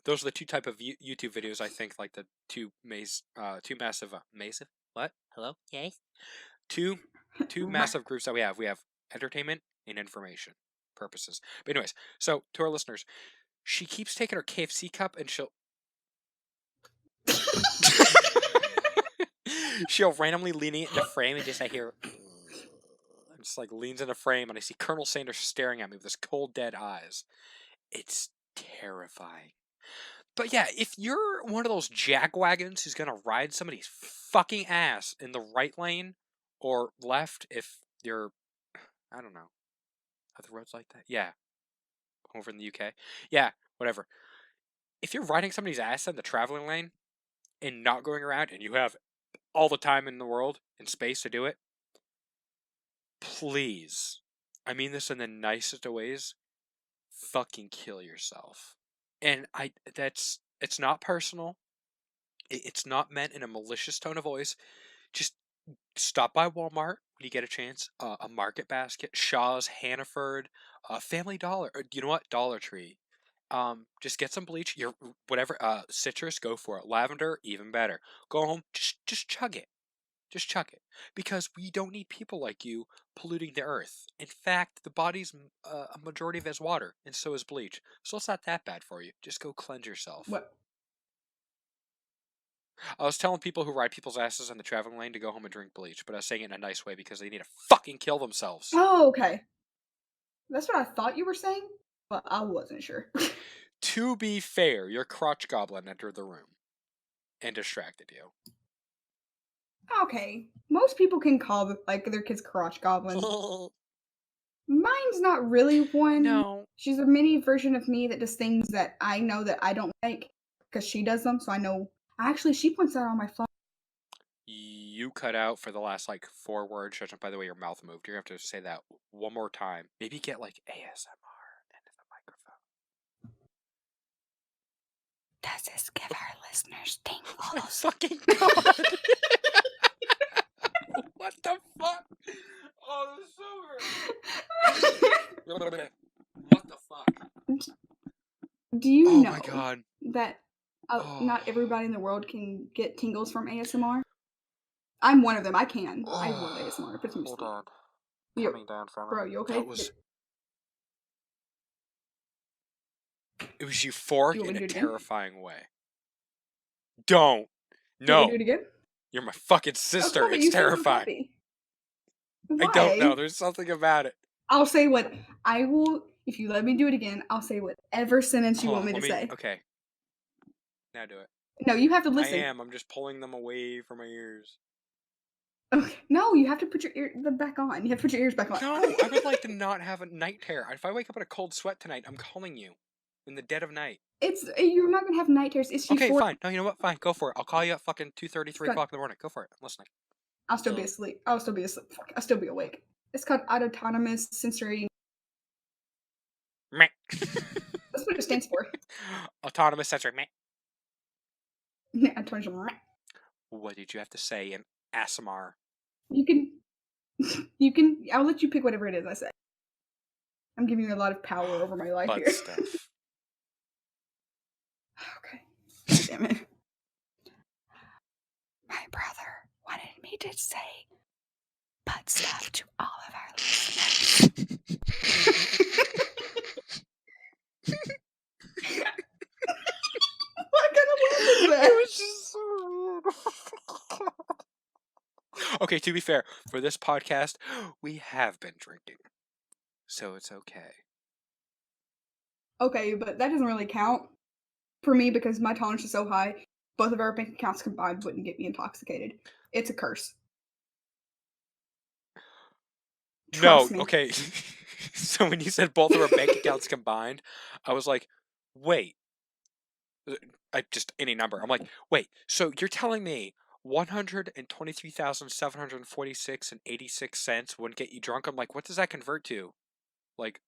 those are the two type of YouTube videos I think, like the two massive, what? Hello? Yay? Two massive groups that we have. We have entertainment and information purposes. But anyways, so to our listeners, she keeps taking her KFC cup and she'll randomly lean it in the frame and just I hear and just like leans in the frame and I see Colonel Sanders staring at me with his cold dead eyes. It's terrifying. But yeah, if you're one of those jackwagons who's gonna ride somebody's fucking ass in the right lane or left, if you're, I don't know, are the roads like that? Yeah, over in the UK. Yeah, whatever. If you're riding somebody's ass in the traveling lane and not going around, and you have all the time in the world and space to do it, please, I mean this in the nicest of ways, fucking kill yourself. And it's not personal. It's not meant in a malicious tone of voice. Just stop by Walmart when you get a chance. A Market Basket, Shaw's, Hannaford, Family Dollar, or you know what, Dollar Tree. Just get some bleach. Your whatever. Citrus, go for it. Lavender, even better. Go home. Just chug it. Just chug it. Because we don't need people like you polluting the earth. In fact, the body's a majority of it is water, and so is bleach. So it's not that bad for you. Just go cleanse yourself. What? I was telling people who ride people's asses in the traveling lane to go home and drink bleach, but I was saying it in a nice way because they need to fucking kill themselves. Oh, okay. That's what I thought you were saying, but I wasn't sure. To be fair, your crotch goblin entered the room and distracted you. Okay, most people can call like their kids crotch goblins. Mine's not really one. No. She's a mini version of me that does things that I know that I don't like because she does them, so I know. Actually, she points out on my phone. You cut out for the last like 4 words. Judging by the way your mouth moved, you're gonna have to say that one more time. Maybe get like ASMR into the microphone. Does this give our listeners Oh my tingles? fucking god! What the fuck? Oh, this is so weird. What the fuck? Do you Oh know my god. that Oh. not everybody in the world can get tingles from ASMR? I'm one of them. I can. I love ASMR. It puts me to Hold sleep. on. Yo, Coming down from bro, it. you okay? That was. It was euphoric You want in me a to do it again? terrifying way. Don't. Do you want No. me to do it again? You're my fucking Oh, sister. cool, but It's you seem so terrifying. happy. I don't know. Why? There's something about it. I'll say what I will. If you let me do it again, I'll say whatever sentence you Hold want on. me to say. Okay. Now do it. No, you have to listen. I am. I'm just pulling them away from my ears. Okay. No, you have to put your them back on. You have to put your ears back on. No, I would like to not have a night terror. If I wake up in a cold sweat tonight, I'm calling you in the dead of night. You're not gonna have night terrors. It's Okay, euphoric. fine. No, you know what? Fine, go for it. I'll call you at fucking 2:30, 3 Scott. o'clock in the morning. Go for it. I'm listening. I'll still be asleep. I'll still be asleep. Fuck, I'll still be awake. It's called autonomous sensory. Meh. That's what it stands for. Autonomous sensory. Meh. Autonomous. What did you have to say in ASMR? You can. You can. I'll let you pick whatever it is I say. I'm giving you a lot of power over my life Butt here. stuff. Okay. Damn it. My brother wanted me to say butt stuff to all of our listeners. What kind of laugh is that? It was just so weird. Okay, to be fair, for this podcast, we have been drinking. So it's okay. Okay, but that doesn't really count for me because my tolerance is so high. both of our bank accounts combined wouldn't get me intoxicated. It's a curse. No, Trust me. okay. So when you said both of our bank accounts combined, I was like, wait. I just any number. I'm like, wait. So you're telling me 123,746 and 86 cents wouldn't get you drunk? I'm like, what does that convert to? Like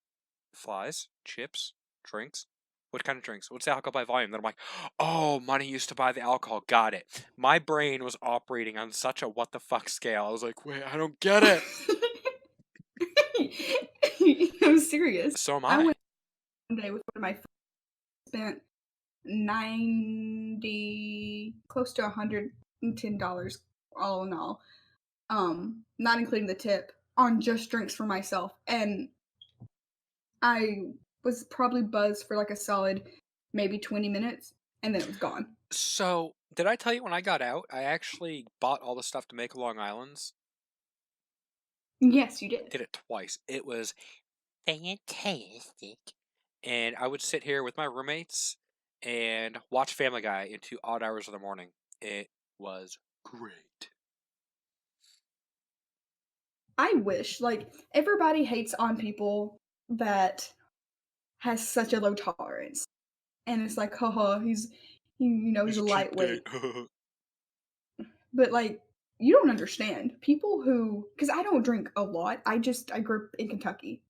flies, chips, drinks? What kind of drinks? What's the alcohol by volume? Then I'm like, oh, money used to buy the alcohol. Got it. My brain was operating on such a what the fuck scale. I was like, wait, I don't get it. I'm serious. So am I I. went one day with one of my friends, spent 90, close to $110 all in all, not including the tip, on just drinks for myself. And I was probably buzzed for like a solid maybe 20 minutes, and then it was gone. So, did I tell you when I got out, I actually bought all the stuff to make Long Island's? Yes, you did. Did it twice. It was fantastic. And I would sit here with my roommates and watch Family Guy into odd hours of the morning. It was great. I wish, like, everybody hates on people that has such a low tolerance. And it's like, haha, he's He's a a cheap date. lightweight. But like, you don't understand. People who, because I don't drink a lot. I grew up in Kentucky.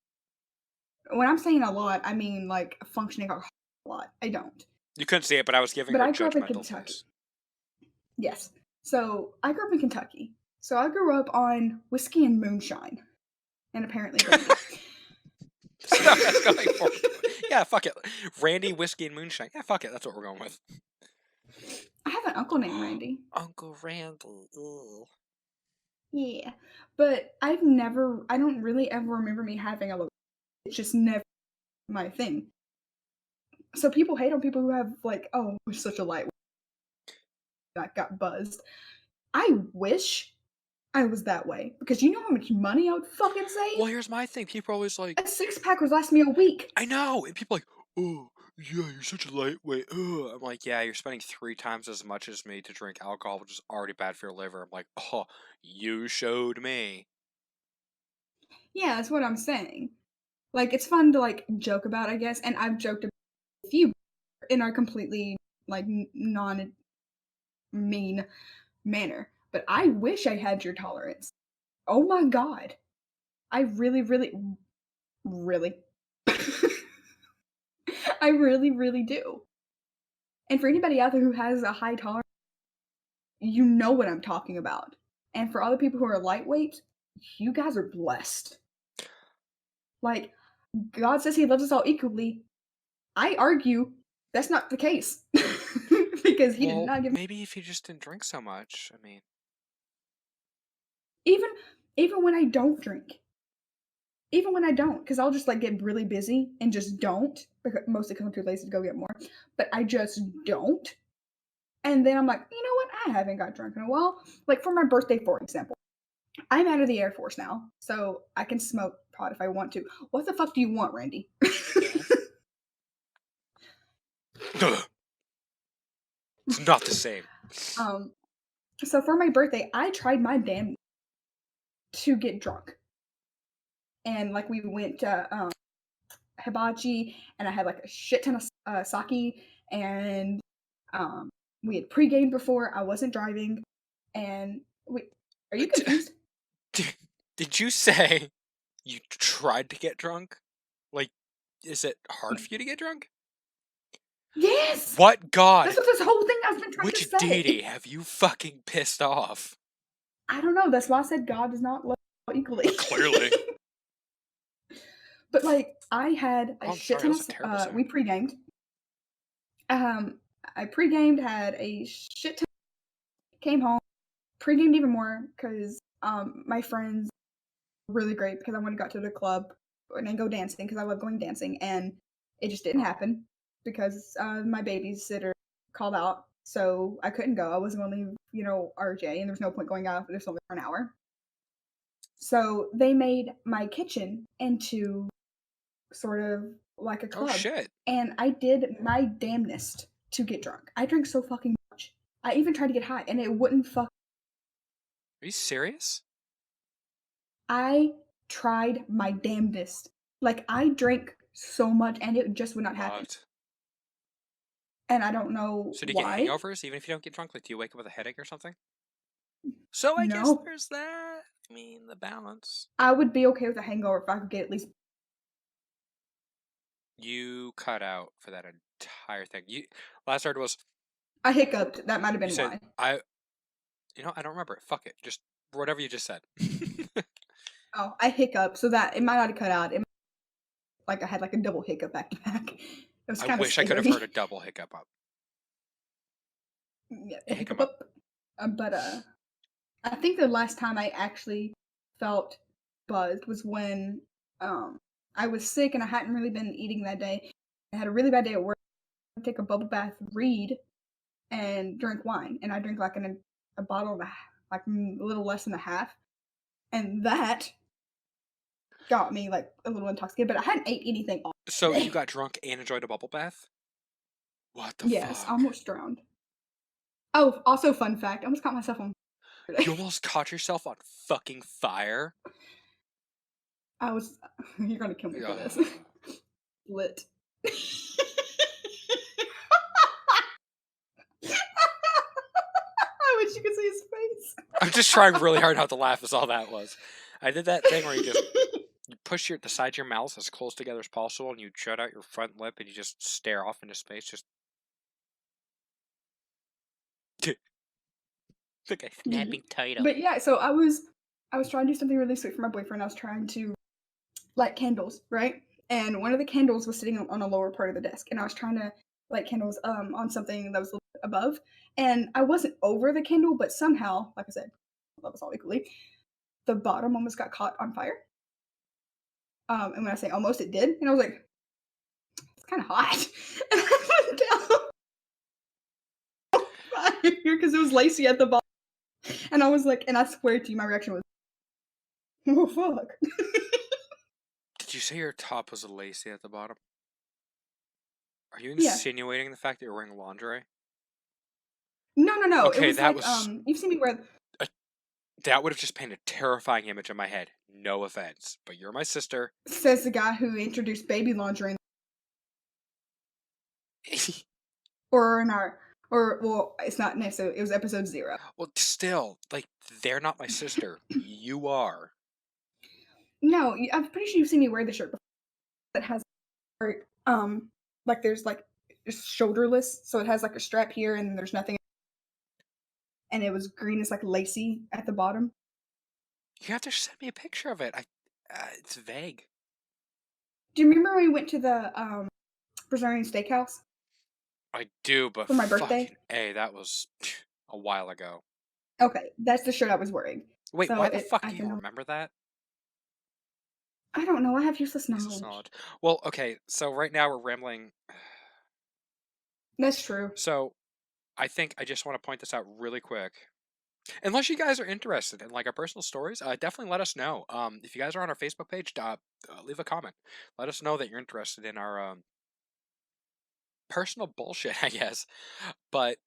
When I'm saying a lot, I mean like functioning a lot. I don't. You couldn't see it, but I was giving But her a I grew up in judgmental Kentucky. face. Yes. So I grew up in Kentucky. So I grew up on whiskey and moonshine. And apparently brandy. That's what I was going for. Yeah, fuck it. Randy, whiskey, and moonshine. Yeah, fuck it. That's what we're going with. I have an uncle named Randy. Uncle Randy. Ew. Yeah. But I don't really ever remember me having a low. It's just never my thing. So people hate on people who have like, oh, we're such a lightweight. I got buzzed. I wish I was that way because you know how much money I would fucking save. Well, here's my thing. People are always like, A 6-pack would last me a week. I know, and people are like, oh, yeah, you're such a lightweight. Ugh. I'm like, yeah, you're spending 3 times as much as me to drink alcohol, which is already bad for your liver. I'm like, oh, you showed me. Yeah, that's what I'm saying. Like it's fun to like joke about, I guess, and I've joked about with you in our completely like non mean manner. But I wish I had your tolerance. Oh my god. I really, really, really. I really, really do. And for anybody out there who has a high tolerance, you know what I'm talking about. And for other people who are lightweight, you guys are blessed. Like, God says he loves us all equally. I argue that's not the case. Because he did Well, not give maybe if you just didn't drink so much. I mean, even even when I don't drink. Even when I don't, because I'll just like get really busy and just don't, mostly because I'm too lazy to go get more. But I just don't. And then I'm like, you know what? I haven't got drunk in a while. Like for my birthday, for example. I'm out of the Air Force now, so I can smoke pot if I want to. What the fuck do you want, Randy? ugh, it's not the same. So for my birthday, I tried my damn to get drunk. And like we went to hibachi, and I had like a shit ton of sake, and we had pre-gamed before. I wasn't driving, and wait, are you confused? Did you say you tried to get drunk? Like, is it hard for you to get drunk? Yes, What god? that's what this whole thing I've been trying Which to say. deity have you fucking pissed off? I don't know. That's why I said God does not love all equally. Clearly. But like, I had a Oh, I'm shit sorry, ton that was a terrible of. We sound. pre-gamed. I pre-gamed, had a shit ton. Came home, pre-gamed even more because my friends were really great because I wanted to go to the club and then go dancing because I love going dancing, and it just didn't happen because my babysitter called out, so I couldn't go. I wasn't going to leave, RJ, and there's no point going out if it's only for an hour. So they made my kitchen into sort of like a Oh club. shit. And I did my damnedest to get drunk. I drink so fucking much. I even tried to get high, and it wouldn't fuck. Are you serious? I tried my damnedest. Like, I drank so much, and it just would not happen. What? And I don't know So do you get why. hangovers even if you don't get drunk? Like, do you wake up with a headache or something? So I guess No. there's that. I mean, the balance. I would be okay with a hangover if I could get at least. You cut out for that entire thing. Last I heard was I hiccuped. That might have you been said why. I don't remember it. Fuck it. Just whatever you just said. Oh, I hiccuped, so that it might not have cut out. Like I had like a double hiccup back to back. It was I kind of wish I could have scary. heard a double hiccup up. Yeah, Hiccup hiccup up. up. But I think the last time I actually felt buzzed was when I was sick and I hadn't really been eating that day. I had a really bad day at work. I take a bubble bath, read, and drink wine, and I drink like a bottle of like a little less than a half, and that got me like a little intoxicated. But I hadn't ate anything all So you day. got drunk and enjoyed a bubble bath? What the Yes, fuck? almost drowned. Oh, also fun fact, I almost caught myself on fire You today. almost caught yourself on fucking fire? I was you're gonna kill me for this. Ugh. Lit. I wish you could see his face. I'm just trying really hard not to laugh is all that was. I did that thing where you push the side of your mouth as close together as possible and you shut out your front lip and you just stare off into space, just like a snapping turtle. But yeah, so I was trying to do something really sweet for my boyfriend. I was trying to light candles, right? And one of the candles was sitting on a lower part of the desk, and I was trying to light candles on something that was a little bit above, and I wasn't over the candle, but somehow, like I said, love us all equally, the bottom almost got caught on fire. And when I say almost, it did, and I was like, it's kind of hot, and I went down fire because it was lacy at the bottom, and I was like, and I swear to you, my reaction was, oh fuck. Did you say your top was lacy at the bottom? Are you Yeah. insinuating the fact that you're wearing lingerie? No. It Okay, was that like was you've seen me wear. that would have just painted a terrifying image in my head. No offense, but you're my sister. Says the guy who introduced baby lingerie, or in our, or well, it's not necessarily. It was episode 0. Well, still, like, they're not my sister. You are. No, I'm pretty sure you've seen me wear the shirt before. That has, like there's like it's shoulderless, so it has like a strap here, and there's nothing, and it was green. It's like lacy at the bottom. You have to send me a picture of it. It's vague. Do you remember when we went to the Brazilian steakhouse I do, but for my birthday? fucking A, that was a while ago. Okay, that's the shirt I was wearing. Wait, So why the fuck I do you can. remember that? I don't know. I have useless Useless knowledge. knowledge. Well, okay, so right now we're rambling. That's true. So, I think I just want to point this out really quick. Unless you guys are interested in like our personal stories, definitely let us know. If you guys are on our Facebook page, leave a comment. Let us know that you're interested in our personal bullshit, I guess. But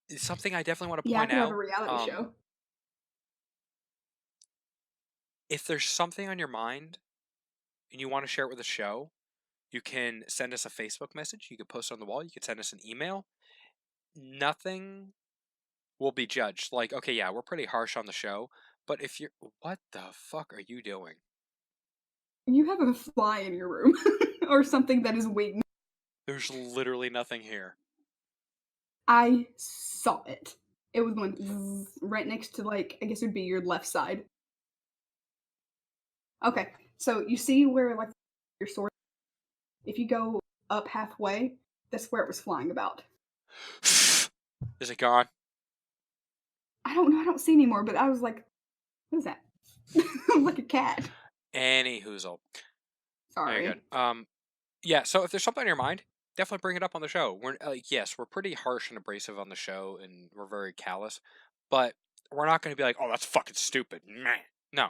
it's something I definitely want to Yeah, I point could have a out. reality show. If there's something on your mind and you want to share it with the show, you can send us a Facebook message. You can post it on the wall. You can send us an email. Nothing will be judged. Like, okay, yeah, we're pretty harsh on the show, but if you're, what the fuck are you doing? You have a fly in your room or something that is winged. There's literally nothing here. I saw it. It was going zzz, right next to, like, I guess it would be your left side. Okay, so you see where, like, your sword, if you go up halfway, that's where it was flying about. Is it gone? I don't know, I don't see anymore, but I was like, what is that? Like a cat. Any hoozle. Sorry. Very good. Yeah, so if there's something on your mind, definitely bring it up on the show. We're yes, we're pretty harsh and abrasive on the show, and we're very callous, but we're not going to be like, oh, that's fucking stupid. Meh. No,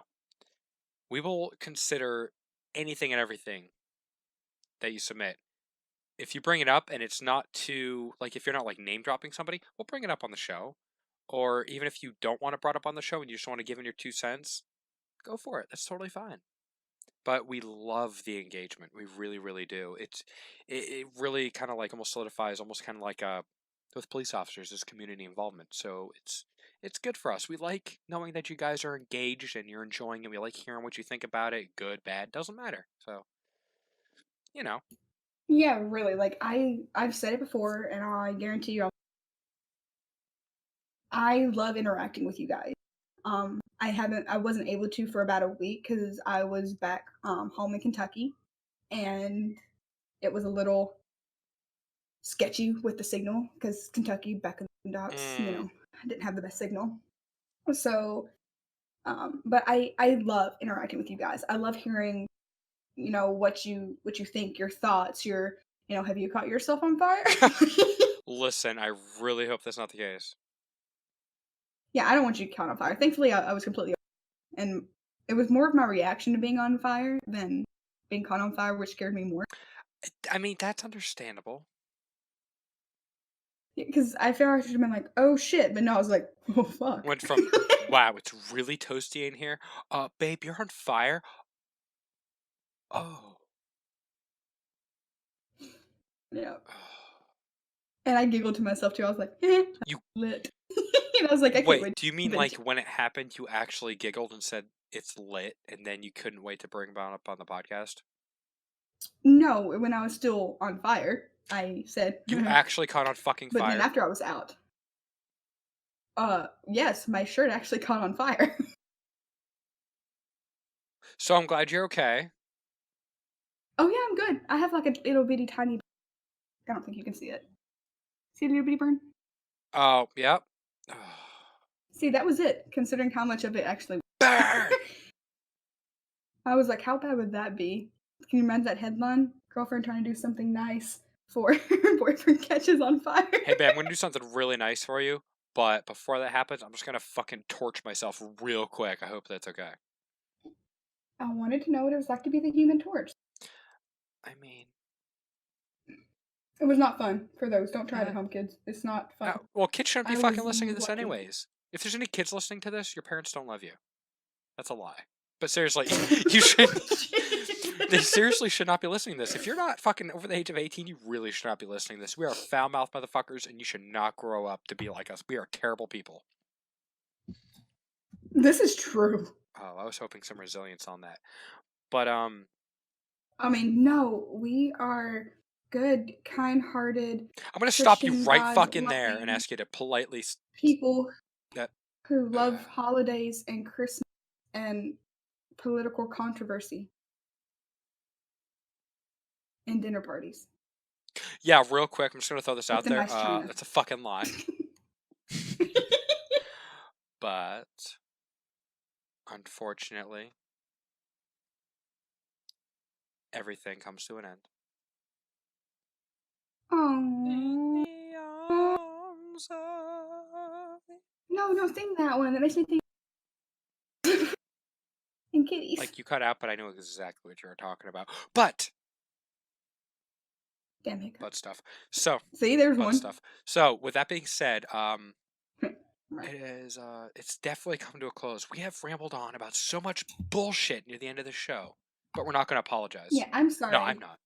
we will consider anything and everything that you submit. if you bring it up and it's not too, like, if you're not, like, name dropping somebody, we'll bring it up on the show. Or even if you don't want it brought up on the show and you just want to give in your 2 cents, go for it. That's totally fine. But we love the engagement. We really, really do. It really kind of like almost solidifies, almost kind of like with police officers, is community involvement. So it's good for us. We like knowing that you guys are engaged and you're enjoying it. We like hearing what you think about it. Good, bad, doesn't matter. So you know. Yeah, really. Like I've said it before, and I guarantee you, I love interacting with you guys. I wasn't able to for about a week because I was back home in Kentucky, and it was a little sketchy with the signal because Kentucky back in the docks, Mm. I didn't have the best signal. So, but I love interacting with you guys. I love hearing, what you think, your thoughts, have you caught yourself on fire? Listen, I really hope that's not the case. Yeah, I don't want you to caught on fire. Thankfully, I was completely, and it was more of my reaction to being on fire than being caught on fire, which scared me more. I mean, that's understandable. Because I feel like I should have been like, oh shit, but no, I was like, oh fuck. Went from wow, it's really toasty in here. Babe, you're on fire. Oh. Yeah. And I giggled to myself too. I was like, eh, You lit. And I was like, I can't wait, wait do you to mean vent. like when it happened you actually giggled and said it's lit and then you couldn't wait to bring it up on the podcast? No, when I was still on fire, I said, You actually caught on fucking but then fire? after I was out, yes, my shirt actually caught on fire. So I'm glad you're okay. Oh yeah, I'm good. I have like a little bitty tiny. I don't think you can see it. See the little bitty burn? Oh, yep. See, that was it. Considering how much of it actually. Burn! I was like, how bad would that be? Can you imagine that headline? Girlfriend trying to do something nice for her boyfriend catches on fire. Hey, babe, I'm gonna do something really nice for you, but before that happens, I'm just gonna fucking torch myself real quick. I hope that's okay. I wanted to know what it was like to be the Human Torch. I mean, It was not fun for those. Don't try it eh. at home, kids. It's not fun. Well, kids shouldn't be I fucking was listening to this watching. anyways. If there's any kids listening to this, your parents don't love you. That's a lie. But seriously, you should. They seriously should not be listening to this. If you're not fucking over the age of 18, you really should not be listening to this. We are foul-mouthed motherfuckers, and you should not grow up to be like us. We are terrible people. This is true. Oh, I was hoping some resilience on that. But I mean, no, we are good, kind-hearted, I'm gonna stop you Christian, right fucking there and God-loving ask you to politely. people That. who love holidays and Christmas and political controversy and dinner parties. Yeah, real quick, I'm just gonna throw this With out the there. nice china. It's a fucking lie. But unfortunately, everything comes to an end. In Oh the arms of no! Don't sing that one. That makes me think. And kitties. like you cut out, but I knew exactly what you were talking about. But Damn hiccup. butt stuff. So See, there's butt one. stuff. So with that being said, Right. it's definitely come to a close. We have rambled on about so much bullshit near the end of the show, but we're not going to apologize. Yeah, I'm sorry. No, I'm not.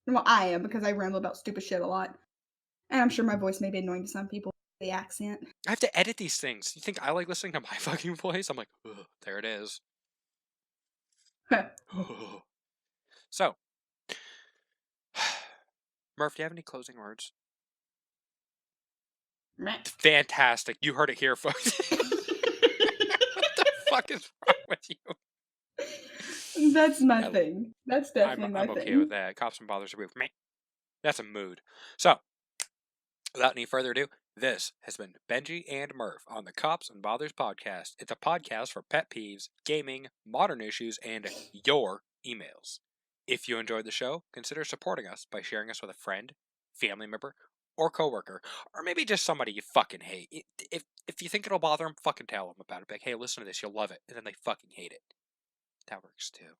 Well, I am because I ramble about stupid shit a lot, and I'm sure my voice may be annoying to some people. The accent. I have to edit these things. You think I like listening to my fucking voice? I'm like, ugh, there it is. So, Murph, do you have any closing words? Fantastic. You heard it here, folks. What the fuck is wrong with you? That's my thing. That's definitely my I'm thing. okay with that. Cops and bothers with me. That's a mood. So, without any further ado, this has been Benji and Murph on the Cops and Bothers podcast. It's a podcast for pet peeves, gaming, modern issues, and your emails. If you enjoyed the show, consider supporting us by sharing us with a friend, family member, or coworker, or maybe just somebody you fucking hate. If you think it'll bother them, fucking tell them about it. Be like, hey, listen to this, you'll love it, and then they fucking hate it. That works too.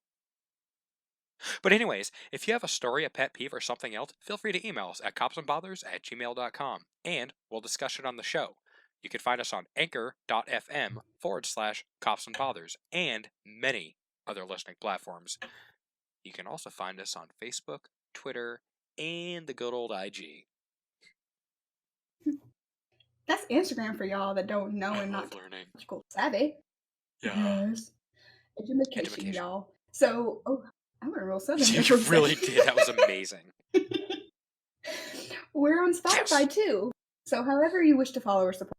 But anyways, if you have a story, a pet peeve, or something else, feel free to email us at copsandbothers@gmail.com, and we'll discuss it on the show. You can find us on anchor.fm/copsandbothers and many other listening platforms. You can also find us on Facebook, Twitter, and the good old IG. That's Instagram for y'all that don't know I and love not learning. technical savvy. Yeah. Yes. Education, Education. y'all. So, I went real southern there You for a really second. did. That was amazing. We're on Spotify Yes. too. So, however you wish to follow or support,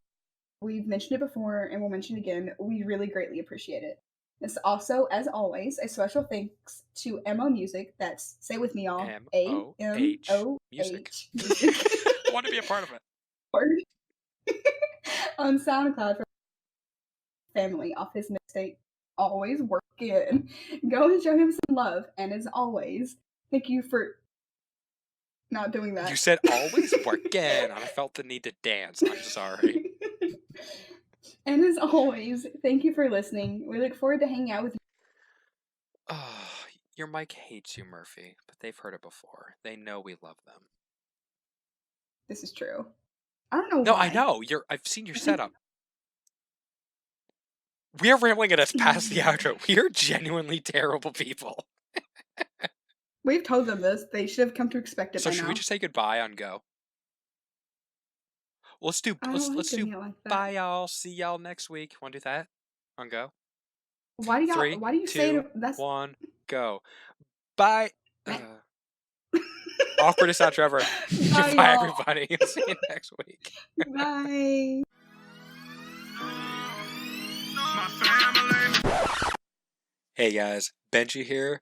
we've mentioned it before and we'll mention it again. We really greatly appreciate it. It's also, as always, a special thanks to MO Music. That's, say it with me, y'all. MOH Music. Music. Want to be a part of it. Word. On SoundCloud for family off his mixtape. Always working. Go and show him some love. And as always, thank you for not doing that. You said always working, and I felt the need to dance. I'm sorry. And as always, thank you for listening. We look forward to hanging out with you. Oh, your mic hates you, Murphy, but they've heard it before. They know we love them. This is true. I don't know No, why. I know. I've seen your setup. We are rambling at us past the outro. We are genuinely terrible people. We've told them this. They should have come to expect it So by should now. we just say goodbye on go? Let's do let's do like that. bye y'all. See y'all next week. Want to do that? On go. Why do Three, you say two, it? That's 1, go. Bye. Awkwardest outro ever. Bye, Goodbye, y'all. everybody. See you next week. Bye. Hey guys, Benji here.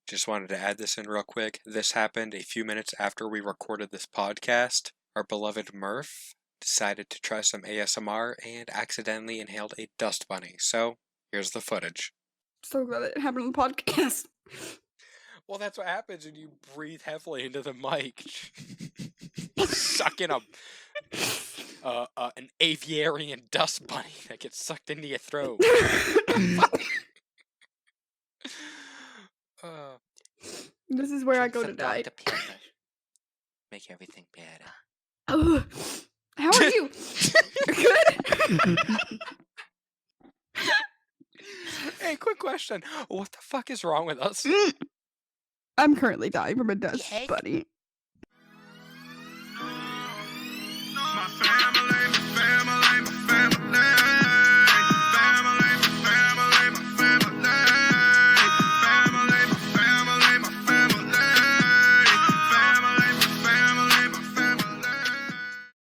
Just wanted to add this in real quick. This happened a few minutes after we recorded this podcast. Our beloved Murph decided to try some ASMR and accidentally inhaled a dust bunny. So, here's the footage. So glad it happened on the podcast. Well, that's what happens when you breathe heavily into the mic. Suck in an avian dust bunny that gets sucked into your throat. This is where I go to die. Make everything better. How are you? Good? Hey, quick question. What the fuck is wrong with us? I'm currently dying from a dust bunny. My family.